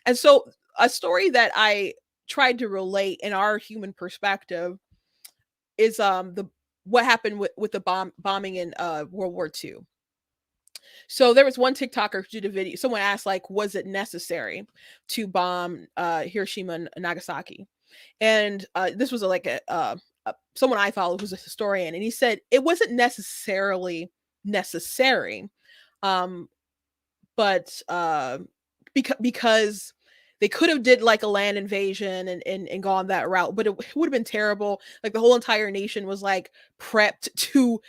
And so a story that I tried to relate in our human perspective is the what happened with the bombing in World War II. So there was one TikToker who did a video. Someone asked, like, was it necessary to bomb Hiroshima and Nagasaki? And this was someone I follow who's a historian, and he said it wasn't necessarily necessary, but because they could have did like a land invasion and gone that route, but it would have been terrible. Like the whole entire nation was like prepped to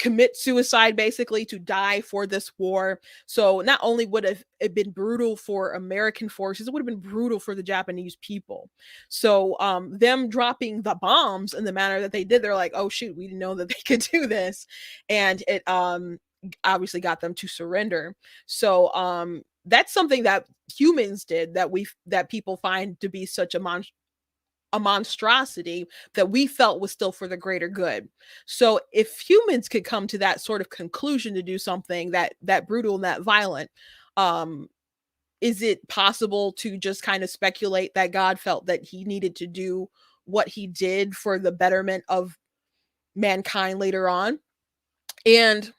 commit suicide, basically to die for this war. So not only would have it been brutal for American forces, it would have been brutal for the Japanese people. So them dropping the bombs in the manner that they did, they're like, oh shoot, we didn't know that they could do this. And it obviously got them to surrender. So that's something that humans did that people find to be such a monstrosity that we felt was still for the greater good. So if humans could come to that sort of conclusion to do something that brutal and that violent, is it possible to just kind of speculate that God felt that he needed to do what he did for the betterment of mankind later on? And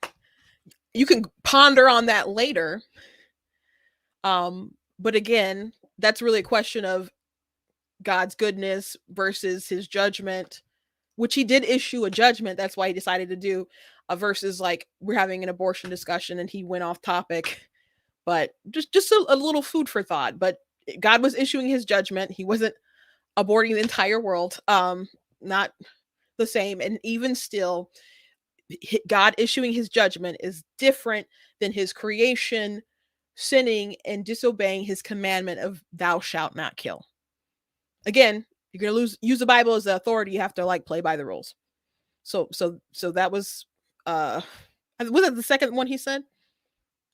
you can ponder on that later. But again, that's really a question of God's goodness versus his judgment, which he did issue a judgment. That's why he decided to do versus like we're having an abortion discussion and he went off topic. But just a little food for thought. But God was issuing his judgment. He wasn't aborting the entire world. Not the same. And even still, God issuing his judgment is different than his creation sinning and disobeying his commandment of thou shalt not kill. Again, you're going to use the Bible as the authority. You have to like play by the rules. So that was it the second one he said?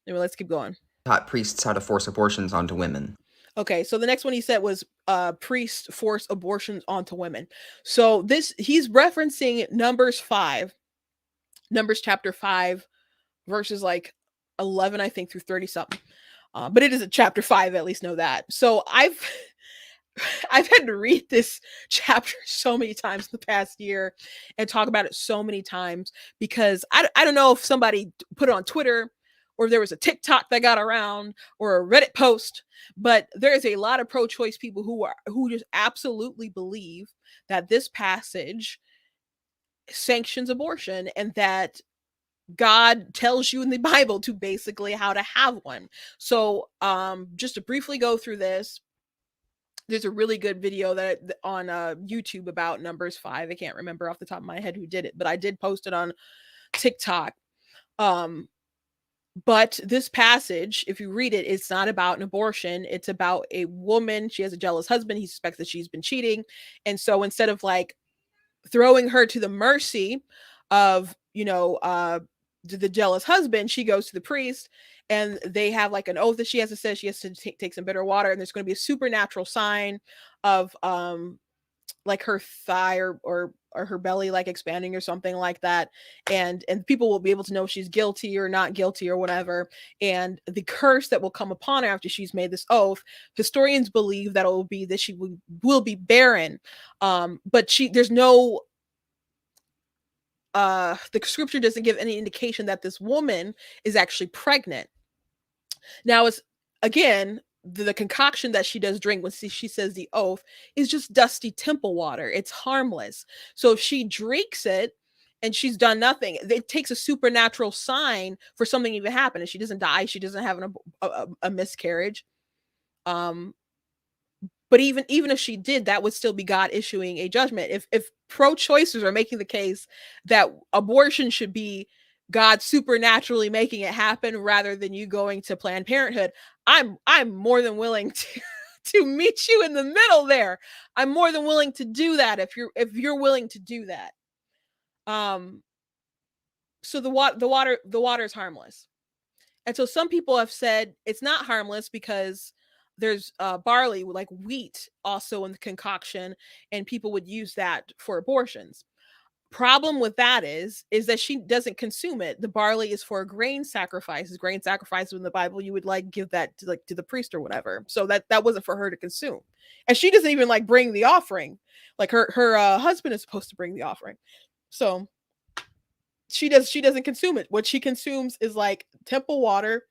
Anyway, let's keep going. Taught priests how to force abortions onto women. Okay, so the next one he said was priests force abortions onto women. So he's referencing Numbers chapter 5, verses like 11, I think, through 30 something. But it is a chapter 5, at least know that. So I've had to read this chapter so many times in the past year and talk about it so many times because I don't know if somebody put it on Twitter or there was a TikTok that got around or a Reddit post, but there is a lot of pro-choice people who just absolutely believe that this passage sanctions abortion and that God tells you in the Bible to basically how to have one. So just to briefly go through this, there's a really good video that on YouTube about Numbers 5. I can't remember off the top of my head who did it, but I did post it on TikTok. But this passage, if you read it, it's not about an abortion. It's about a woman. She has a jealous husband. He suspects that she's been cheating. And so instead of like throwing her to the mercy of, the jealous husband, she goes to the priest and they have like an oath that she has to say. She has to take some bitter water, and there's going to be a supernatural sign of like her thigh or her belly like expanding or something like that, and people will be able to know if she's guilty or not guilty or whatever. And the curse that will come upon her after she's made this oath, historians believe that it will be that she will be barren, but there's no the scripture doesn't give any indication that this woman is actually pregnant. Now, it's again the concoction that she does drink when she says the oath is just dusty temple water. It's harmless. So if she drinks it and she's done nothing, it takes a supernatural sign for something to even happen. And she doesn't die. She doesn't have a miscarriage. But even if she did, that would still be God issuing a judgment. If pro-choicers are making the case that abortion should be God supernaturally making it happen rather than you going to Planned Parenthood, I'm more than willing to meet you in the middle there. I'm more than willing to do that if you're willing to do that. So the water is harmless. And so some people have said it's not harmless because there's barley, like wheat, also in the concoction, and people would use that for abortions. Problem with that is that she doesn't consume it. The barley is for grain sacrifices. Grain sacrifices in the Bible, you would like give that to the priest or whatever. So that wasn't for her to consume, and she doesn't even like bring the offering. Like her husband is supposed to bring the offering, so she doesn't consume it. What she consumes is like temple water,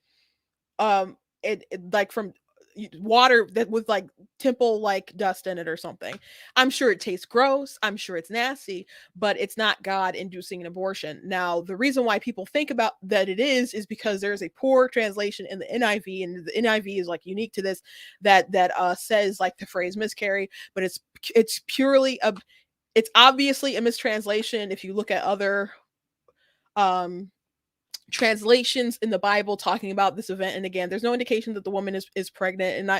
it like from water that with like temple like dust in it or something. I'm sure it tastes gross, I'm sure it's nasty, but it's not God inducing an abortion. Now the reason why people think about that it is because there's a poor translation in the NIV, and the NIV is like unique to this, that says like the phrase miscarry, but it's purely a it's obviously a mistranslation. If you look at other translations in the Bible talking about this event, and again, there's no indication that the woman is pregnant,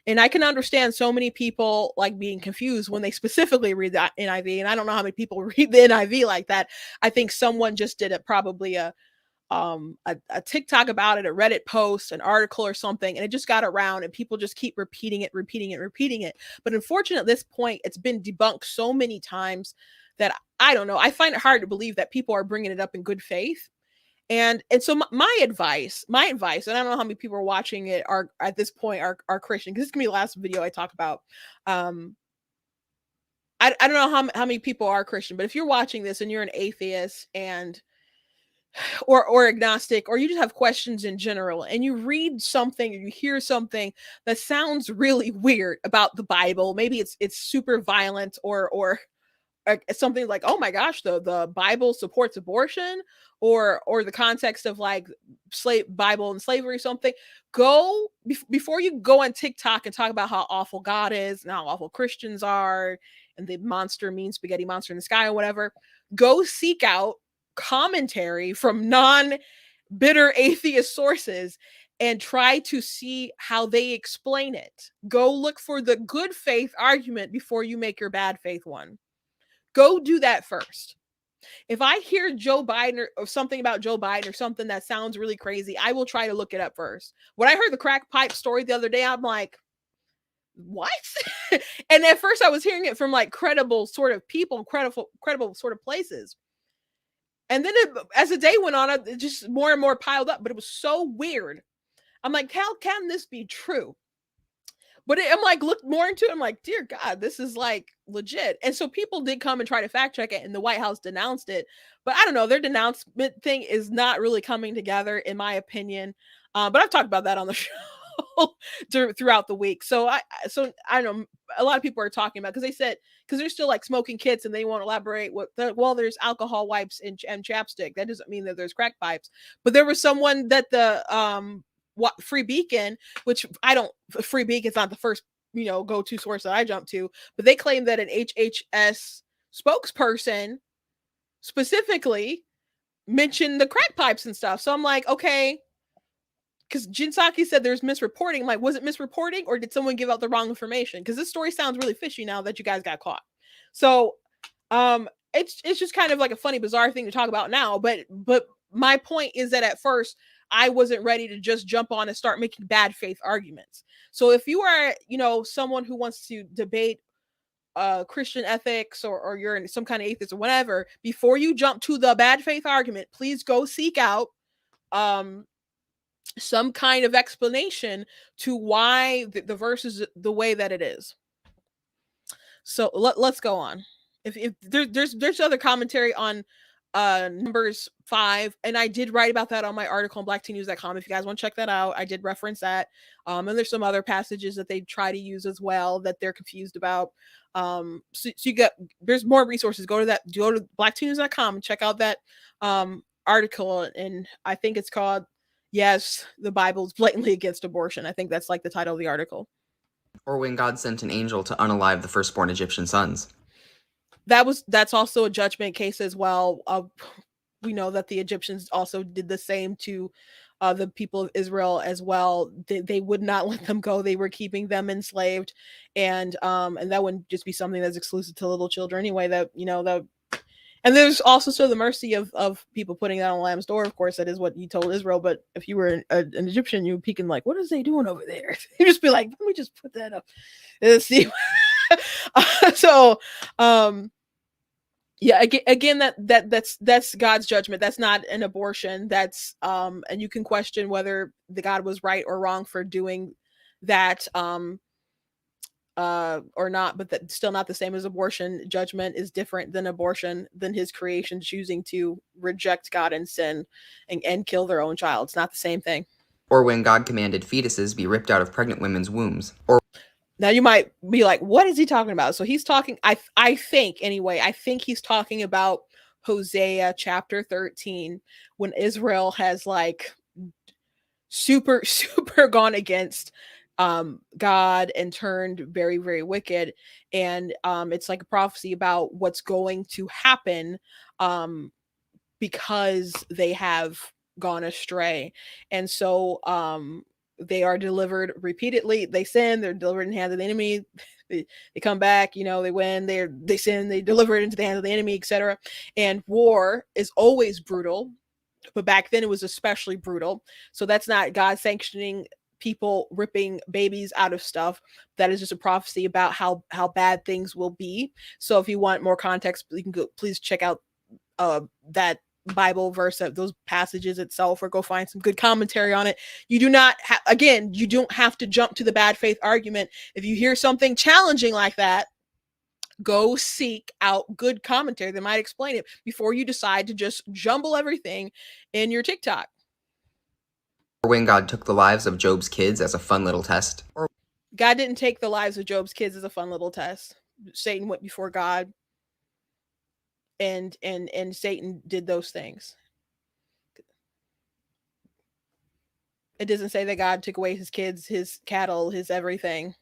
and I can understand so many people like being confused when they specifically read the NIV, and I don't know how many people read the NIV like that. I think someone just did it, probably a TikTok about it, a Reddit post, an article or something, and it just got around, and people just keep repeating it. But unfortunately, at this point, it's been debunked so many times that I don't know. I find it hard to believe that people are bringing it up in good faith. And so my advice, and I don't know how many people are watching it are at this point are Christian, because this is gonna be the last video I talk about. I don't know how many people are Christian, but if you're watching this and you're an atheist and or agnostic, or you just have questions in general, and you read something or you hear something that sounds really weird about the Bible, maybe it's super violent, or something like, oh my gosh, the Bible supports abortion, or the context of like Bible and slavery or something, go before you go on TikTok and talk about how awful God is and how awful Christians are, and the monster mean spaghetti monster in the sky or whatever. Go seek out commentary from non-bitter atheist sources and try to see how they explain it. Go look for the good faith argument before you make your bad faith one. Go do that first. If I hear Joe Biden or something about Joe Biden or something that sounds really crazy, I will try to look it up first. When I heard the crack pipe story the other day, I'm like, what? And at first I was hearing it from like credible sort of people, credible sort of places. And then as the day went on, it just more and more piled up, but it was so weird. I'm like, how can this be true? But I'm like, look more into it. I'm like, dear God, this is like legit. And so people did come and try to fact check it, and the White House denounced it. But I don't know, their denouncement thing is not really coming together, in my opinion. But I've talked about that on the show throughout the week. So I don't know. A lot of people are talking about, because they're still like smoking kits, and they won't elaborate there's alcohol wipes and chapstick. That doesn't mean that there's crack pipes. But there was someone that the Free Beacon, which Free Beacon's not the first go-to source that I jump to, but they claim that an HHS spokesperson specifically mentioned the crack pipes and stuff. So I'm like, okay, because Jinsaki said there's misreporting. I'm like, was it misreporting, or did someone give out the wrong information? Because this story sounds really fishy now that you guys got caught. So it's just kind of like a funny, bizarre thing to talk about now. But my point is that at first I wasn't ready to just jump on and start making bad faith arguments. So if you are, someone who wants to debate Christian ethics, or you're in some kind of atheist or whatever, before you jump to the bad faith argument, please go seek out some kind of explanation to why the verse is the way that it is. So let's go on. If there's other commentary on Numbers 5, and I did write about that on my article on blacktnews.com. If you guys want to check that out, I did reference that. And there's some other passages that they try to use as well that they're confused about. So there's more resources. Go to blacktnews.com and check out that article, and I think it's called "Yes, the Bible is blatantly against abortion." I think that's like the title of the article. Or when God sent an angel to unalive the firstborn Egyptian sons. That's also a judgment case as well. we know that the Egyptians also did the same to the people of Israel as well. They would not let them go. They were keeping them enslaved, and that wouldn't just be something that's exclusive to little children anyway. That that. And there's also still the mercy of people putting that on Lamb's door. Of course, that is what he told Israel. But if you were an Egyptian, you would peek and like, what is they doing over there? You just be like, let me just put that up and see. So, yeah, again, that's God's judgment. That's not an abortion. That's and you can question whether the God was right or wrong for doing that. Or not, but that's still not the same as abortion. Judgment is different than abortion, than his creation choosing to reject God and sin and kill their own child. It's not the same thing. Or when God commanded fetuses be ripped out of pregnant women's wombs. Or Now you might be like, what is he talking about? So he's talking, I think anyway, I think he's talking about Hosea chapter 13, when Israel has like super gone against God and turned very, very wicked. And it's like a prophecy about what's going to happen because they have gone astray. And so they are delivered repeatedly. They sin, they're delivered in the hands of the enemy. They come back, they win, they sin, they deliver it into the hands of the enemy, etc. And war is always brutal, but back then it was especially brutal. So that's not God sanctioning people ripping babies out of stuff. That is just a prophecy about how bad things will be. So if you want more context, you can go, please check out that Bible verse, those passages itself, or go find some good commentary on it. You do not again, you don't have to jump to the bad faith argument. If you hear something challenging like that, go seek out good commentary that might explain it before you decide to just jumble everything in your TikTok. Or when God took the lives of Job's kids as a fun little test. Or God didn't take the lives of Job's kids as a fun little test. Satan went before God, and Satan did those things. It doesn't say that God took away his kids, his cattle, his everything.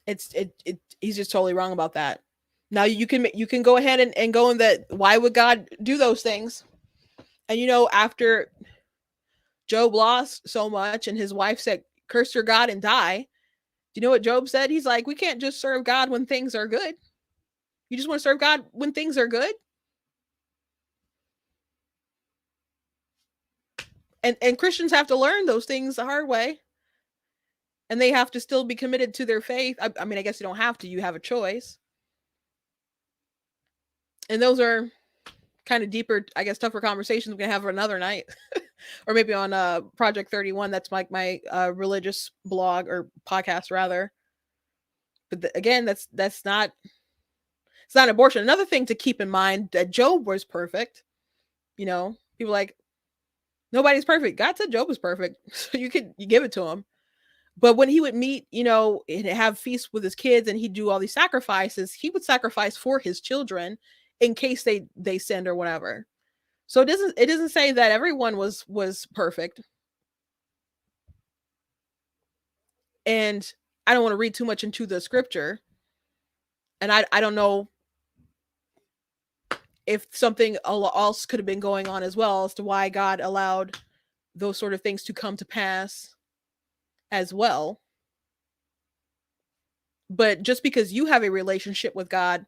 He's just totally wrong about that. Now you can go ahead and go in that, why would God do those things? And after Job lost so much and his wife said, curse your God and die, do you know what Job said? He's like, we can't just serve God when things are good. You just want to serve God when things are good? And Christians have to learn those things the hard way. And they have to still be committed to their faith. I mean, I guess you don't have to. You have a choice. And those are kind of deeper, I guess, tougher conversations we can have for another night. Or maybe on Project 31. That's like my religious blog or podcast, rather. But again, that's not, it's not abortion. Another thing to keep in mind, that Job was perfect. People like, nobody's perfect. God said Job was perfect. So you give it to him. But when he would meet, and have feasts with his kids, and he'd do all these sacrifices, he would sacrifice for his children in case they sinned or whatever. So it doesn't say that everyone was perfect. And I don't want to read too much into the scripture. And I don't know if something else could have been going on as well, as to why God allowed those sort of things to come to pass as well. But just because you have a relationship with God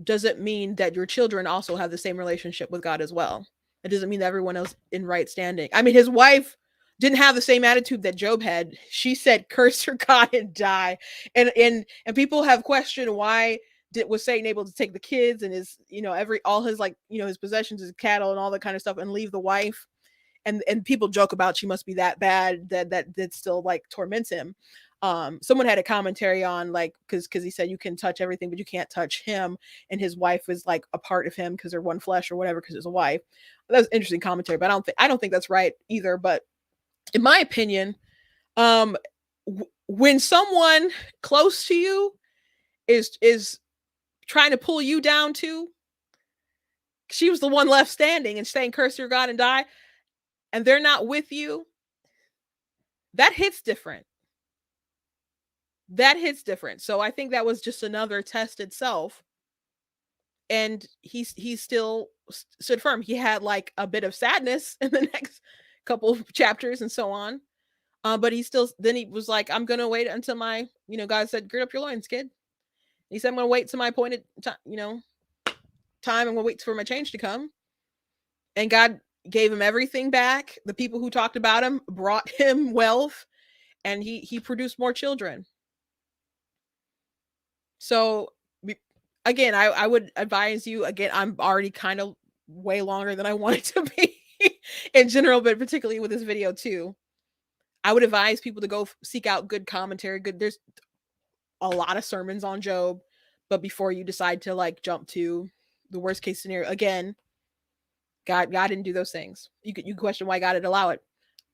doesn't mean that your children also have the same relationship with God as well. It doesn't mean that everyone else in right standing. I mean, his wife didn't have the same attitude that Job had. She said, curse your God and die. And people have questioned, why was Satan able to take the kids and his, all his, like, his possessions, his cattle and all that kind of stuff, and leave the wife? And people joke about, she must be that bad that still like torments him. Someone had a commentary on, like, because he said you can touch everything but you can't touch him, and his wife is like a part of him because they're one flesh or whatever, because it's a wife. That was interesting commentary, but I don't think that's right either. But in my opinion, when someone close to you is trying to pull you down too, she was the one left standing and saying curse your God and die, and they're not with you, that hits different. that hits different. So I think that was just another test itself. And he still stood firm. He had like a bit of sadness in the next couple of chapters and so on. But he still, then he was like, I'm gonna wait until my, God said, gird up your loins, kid. He said, I'm gonna wait till my appointed time, time. I'm gonna wait for my change to come. And God gave him everything back. The people who talked about him brought him wealth, and he produced more children. So again, I would advise you, again, I'm already kind of way longer than I wanted to be in general, but particularly with this video too. I would advise people to go seek out good commentary. There's a lot of sermons on Job, but before you decide to like jump to the worst case scenario, again, God didn't do those things. You question why God would allow it.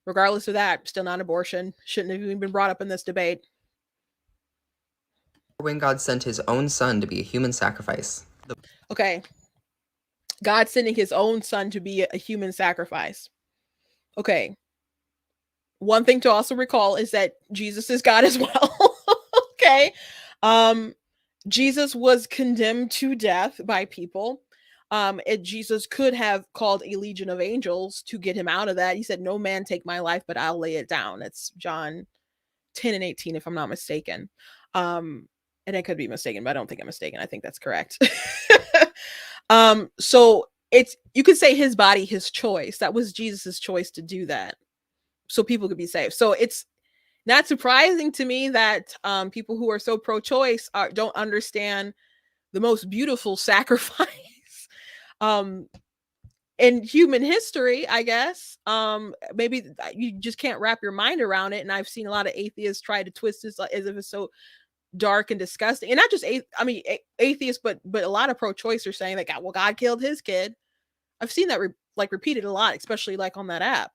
Regardless of that, still not abortion. Shouldn't have even been brought up in this debate. When God sent his own son to be a human sacrifice. Okay. God sending his own son to be a human sacrifice. Okay. One thing to also recall is that Jesus is God as well. Okay. Jesus was condemned to death by people. Jesus could have called a legion of angels to get him out of that. He said, no man take my life, but I'll lay it down. It's John 10 and 18, if I'm not mistaken. And I could be mistaken, but I don't think I'm mistaken. I think that's correct. So you could say his body, his choice. That was Jesus's choice to do that, so people could be saved. So it's not surprising to me that people who are so pro-choice don't understand the most beautiful sacrifice in human history, I guess. Maybe you just can't wrap your mind around it. And I've seen a lot of atheists try to twist this as if it's so dark and disgusting. And not just atheists, but a lot of pro-choice are saying like, well, God killed his kid. I've seen that repeated a lot, especially like on that app.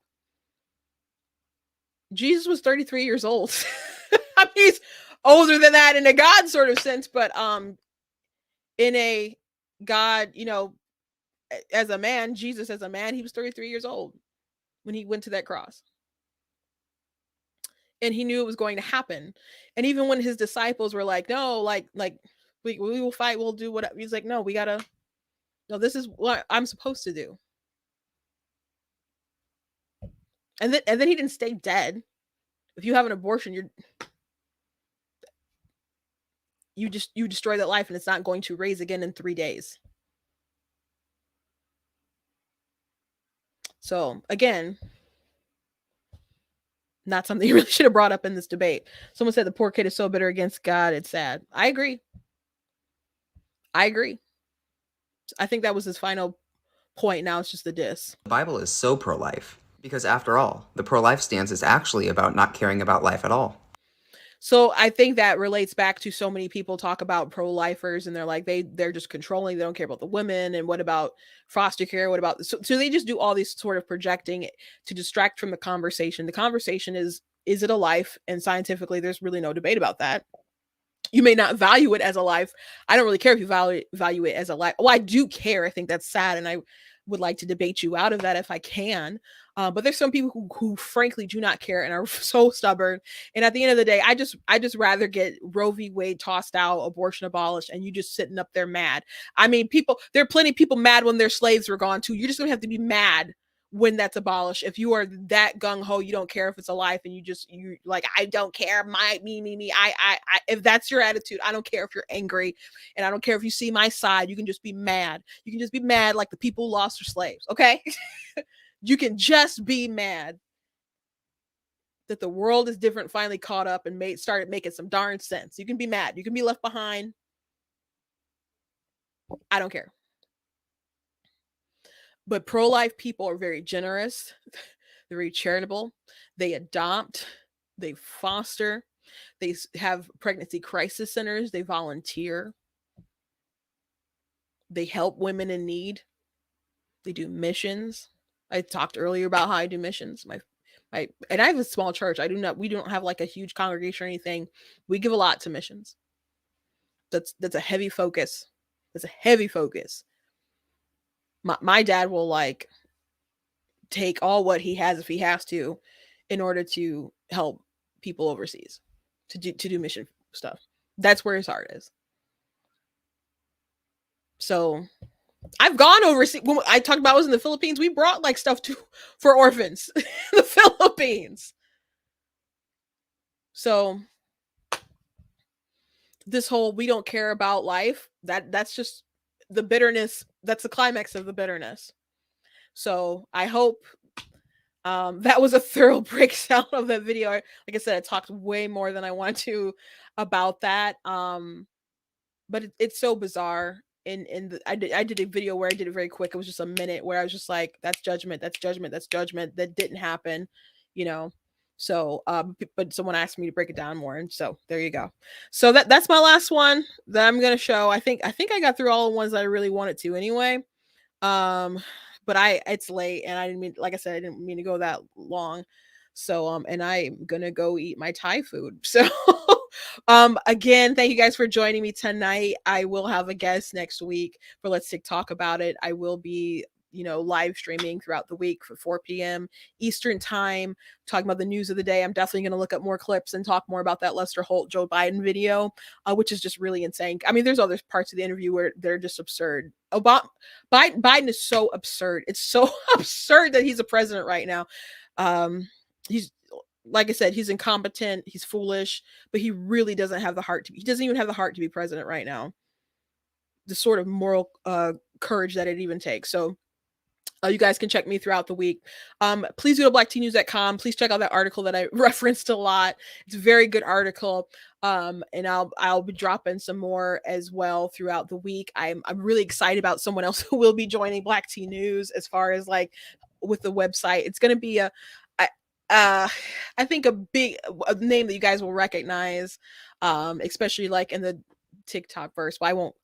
Jesus was 33 years old. I mean, he's older than that in a God sort of sense, but in a God, as a man, Jesus as a man, he was 33 years old when he went to that cross. And he knew it was going to happen. And even when his disciples were like, no, like we will fight, we'll do whatever. He's like, no, this is what I'm supposed to do. And then he didn't stay dead. If you have an abortion, you destroy that life, and it's not going to raise again in 3 days. So again, not something you really should have brought up in this debate. Someone said the poor kid is so bitter against God, it's sad. I agree. I think that was his final point. Now it's just the diss. The Bible is so pro-life because, after all, the pro-life stance is actually about not caring about life at all. So I think that relates back to so many people talk about pro-lifers, and they're like they're just controlling. They don't care about the women, and what about foster care? What about so they just do all these sort of projecting to distract from the conversation. The conversation is it a life? And scientifically, there's really no debate about that. You may not value it as a life. I don't really care if you value it as a life. Well, I do care. I think that's sad, and I would like to debate you out of that if I can. But there's some people who frankly do not care and are so stubborn. And at the end of the day, I just rather get Roe v. Wade tossed out, abortion abolished, and you just sitting up there mad. I mean, there are plenty of people mad when their slaves were gone too. You're just gonna have to be mad when that's abolished. If you are that gung-ho, you don't care if it's a life, and you like, I don't care, me, I if that's your attitude, I don't care if you're angry, and I don't care if you see my side. You can just be mad. You can just be mad like the people who lost their slaves, okay? You can just be mad that the world is different, finally caught up and started making some darn sense. You can be mad. You can be left behind. I don't care. But pro-life people are very generous. They're very charitable. They adopt. They foster. They have pregnancy crisis centers. They volunteer. They help women in need. They do missions. I talked earlier about how I do missions. And I have a small church. We don't have like a huge congregation or anything. We give a lot to missions. That's a heavy focus. That's a heavy focus. My dad will like take all what he has if he has to in order to help people overseas to do mission stuff. That's where his heart is. So I've gone overseas. When I talked about I was in the Philippines, we brought like stuff for orphans in the Philippines. So this whole we don't care about life, that's just the bitterness. That's the climax of the bitterness. So I hope that was a thorough breakdown of that video. Like I said, I talked way more than I wanted to about that. But it's so bizarre. I did a video where I did it very quick. It was just a minute where I was just like, that's judgment, that's judgment, that's judgment. That didn't happen, you know. So but someone asked me to break it down more, and so there you go. So that's my last one that I'm gonna show. I think I got through all the ones that I really wanted to anyway. But it's late and I didn't mean, like I said, I didn't mean to go that long. So and I'm gonna go eat my Thai food. So again, thank you guys for joining me tonight. I will have a guest next week for Let's Talk About It. I will be, live streaming throughout the week for 4 p.m. Eastern time, talking about the news of the day. I'm definitely going to look up more clips and talk more about that Lester Holt, Joe Biden video, which is just really insane. I mean, there's other parts of the interview where they're just absurd. Biden is so absurd. It's so absurd that he's a president right now. He's, like I said, he's incompetent, he's foolish, but he really doesn't have the heart he doesn't even have the heart to be president right now. The sort of moral courage that it even takes. So you guys can check me throughout the week. Please go to blacktnews.com. Please check out that article that I referenced a lot. It's a very good article. And I'll be dropping some more as well throughout the week. I'm really excited about someone else who will be joining Black Tea News as far as like with the website. It's going to be I think a name that you guys will recognize, especially like in the TikTok verse. But I won't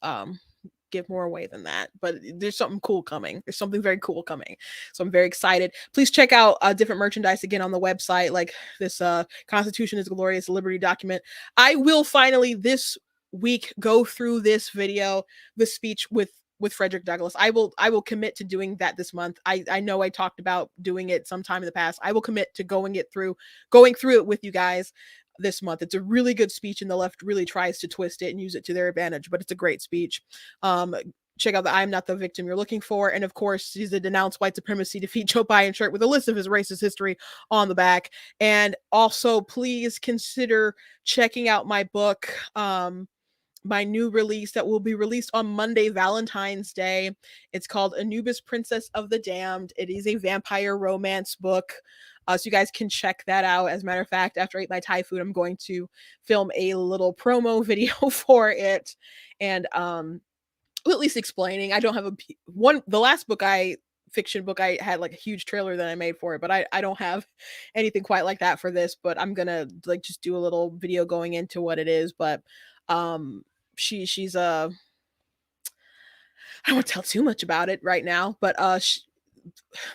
give more away than that, but there's something cool coming. There's something very cool coming. So I'm very excited. Please check out different merchandise again on the website, like this Constitution is Glorious Liberty document. I will finally this week go through this video, the speech with Frederick Douglass. I will commit to doing that this month. I know I talked about doing it sometime in the past. I will commit to going through it with you guys this month. It's a really good speech, and the left really tries to twist it and use it to their advantage, but it's a great speech. Check out the I'm Not the Victim You're Looking For. And of course, he's a Denounce White Supremacy, Defeat Joe Biden shirt with a list of his racist history on the back. And also, please consider checking out my book, my new release that will be released on Monday, Valentine's Day. It's called Anubis, Princess of the Damned. It is a vampire romance book. So you guys can check that out. As a matter of fact, after I eat my Thai food, I'm going to film a little promo video for it. And at least explaining. I don't have the last fiction book I had like a huge trailer that I made for it, but I don't have anything quite like that for this, but I'm gonna like just do a little video going into what it is. But she's I don't want to tell too much about it right now, but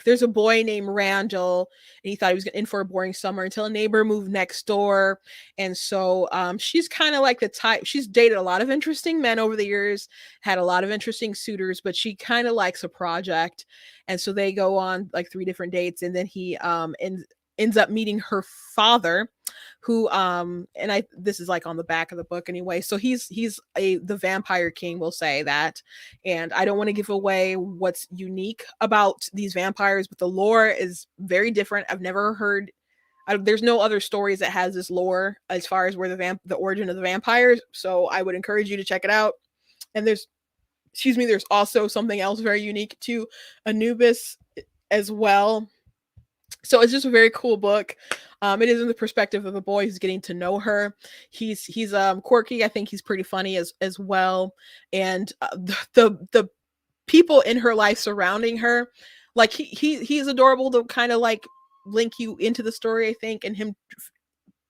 there's a boy named Randall, and he thought he was in for a boring summer until a neighbor moved next door. And so she's kind of like the type, she's dated a lot of interesting men over the years, had a lot of interesting suitors, but she kind of likes a project. And so they go on like 3 different dates, and then he ends up meeting her father, who and this is like on the back of the book anyway. So he's the vampire king, we'll say that. And I don't want to give away what's unique about these vampires, but the lore is very different. I've never heard there's no other stories that has this lore as far as where the origin of the vampires. So I would encourage you to check it out. And there's also something else very unique to Anubis as well. So it's just a very cool book. It is in the perspective of a boy who's getting to know her. He's quirky. I think he's pretty funny as well. And the people in her life surrounding her, like he's adorable to kind of like link you into the story, I think, and him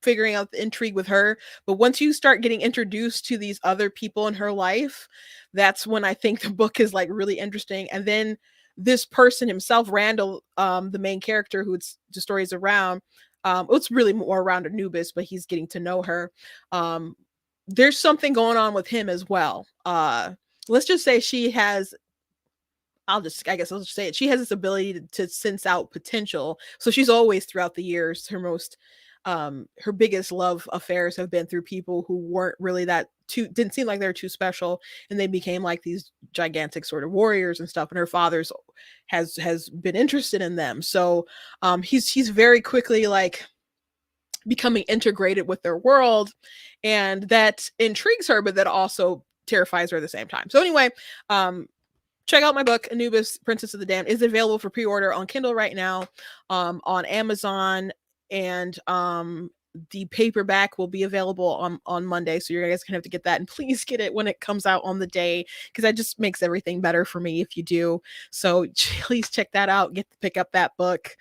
figuring out the intrigue with her. But once you start getting introduced to these other people in her life, that's when I think the book is like really interesting. And then this person himself, Randall, the main character who the story is around, it's really more around Anubis, but he's getting to know her. There's something going on with him as well. Let's just say she has, I'll just say it. She has this ability to sense out potential. So she's always throughout the years her most her biggest love affairs have been through people who weren't really that too didn't seem like they were too special, and they became like these gigantic sort of warriors and stuff. And her father's has been interested in them, so he's very quickly like becoming integrated with their world, and that intrigues her, but that also terrifies her at the same time. So anyway, check out my book, Anubis, Princess of the Damned. Is available for pre-order on Kindle right now, on Amazon, and the paperback will be available on Monday. So you guys can have to get that, and please get it when it comes out on the day, because that just makes everything better for me if you do. So please check that out. Get to pick up that book.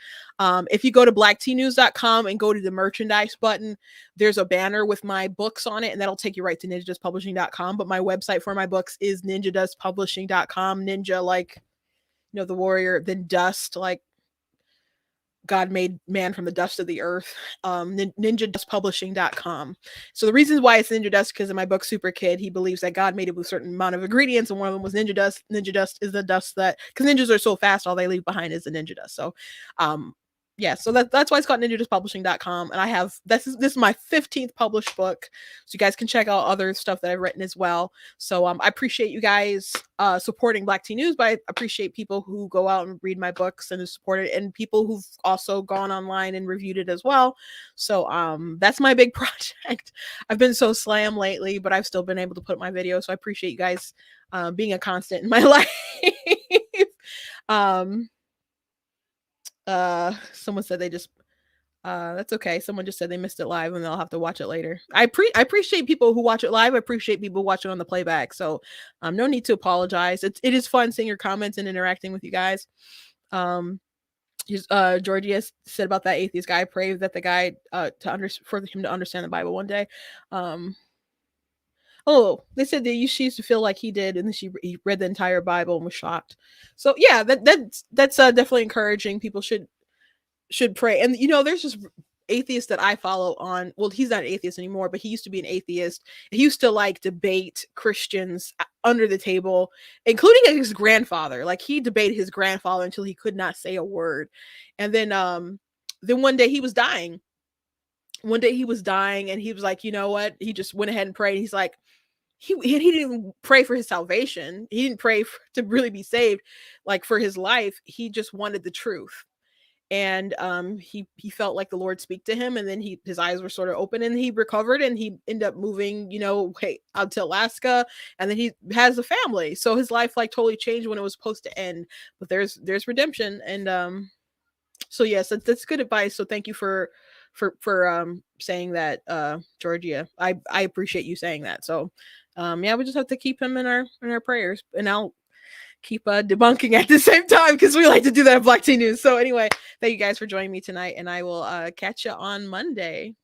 If you go to blacktnews.com and go to the merchandise button, there's a banner with my books on it, and that'll take you right to ninjadustpublishing.com. But my website for my books is ninjadustpublishing.com. Ninja, like, the warrior, then dust, like God made man from the dust of the earth. Ninjadustpublishing.com. So the reasons why it's Ninja Dust, because in my book Super Kid, he believes that God made it with a certain amount of ingredients, and one of them was ninja dust. Ninja dust is the dust that, because ninjas are so fast, all they leave behind is the ninja dust. So yeah, so that's why it's called ninjadustpublishing.com. And I have this is my 15th published book, so you guys can check out other stuff that I've written as well. So I appreciate you guys supporting Black Teen News, but I appreciate people who go out and read my books and support it, and people who've also gone online and reviewed it as well. So that's my big project. I've been so slammed lately, but I've still been able to put up my videos. So I appreciate you guys being a constant in my life. Someone said they just that's okay. Someone just said they missed it live and they'll have to watch it later. I appreciate people who watch it live. I appreciate people watching on the playback. So no need to apologize. It is fun seeing your comments and interacting with you guys. Georgia said about that atheist guy. I pray that the guy for him to understand the Bible one day. Oh, they said that she used to feel like he did, and then he read the entire Bible and was shocked. So yeah, that's definitely encouraging. People should pray. And there's just atheists that I follow on. Well, he's not an atheist anymore, but he used to be an atheist. He used to like debate Christians under the table, including his grandfather. Like, he debated his grandfather until he could not say a word. And then one day he was dying. And he was like, you know what? He just went ahead and prayed. He's like, he didn't even pray for his salvation. He didn't pray to really be saved, like for his life. He just wanted the truth. And he felt like the Lord speak to him, and then his eyes were sort of open, and he recovered, and he ended up moving, out to Alaska, and then he has a family. So his life like totally changed when it was supposed to end. But there's redemption, and so yes, that's good advice. So thank you for saying that, Georgia. I appreciate you saying that. So yeah, we just have to keep him in our prayers, and I'll keep debunking at the same time, because we like to do that at Black Teen News. So anyway, thank you guys for joining me tonight, and I will catch you on Monday.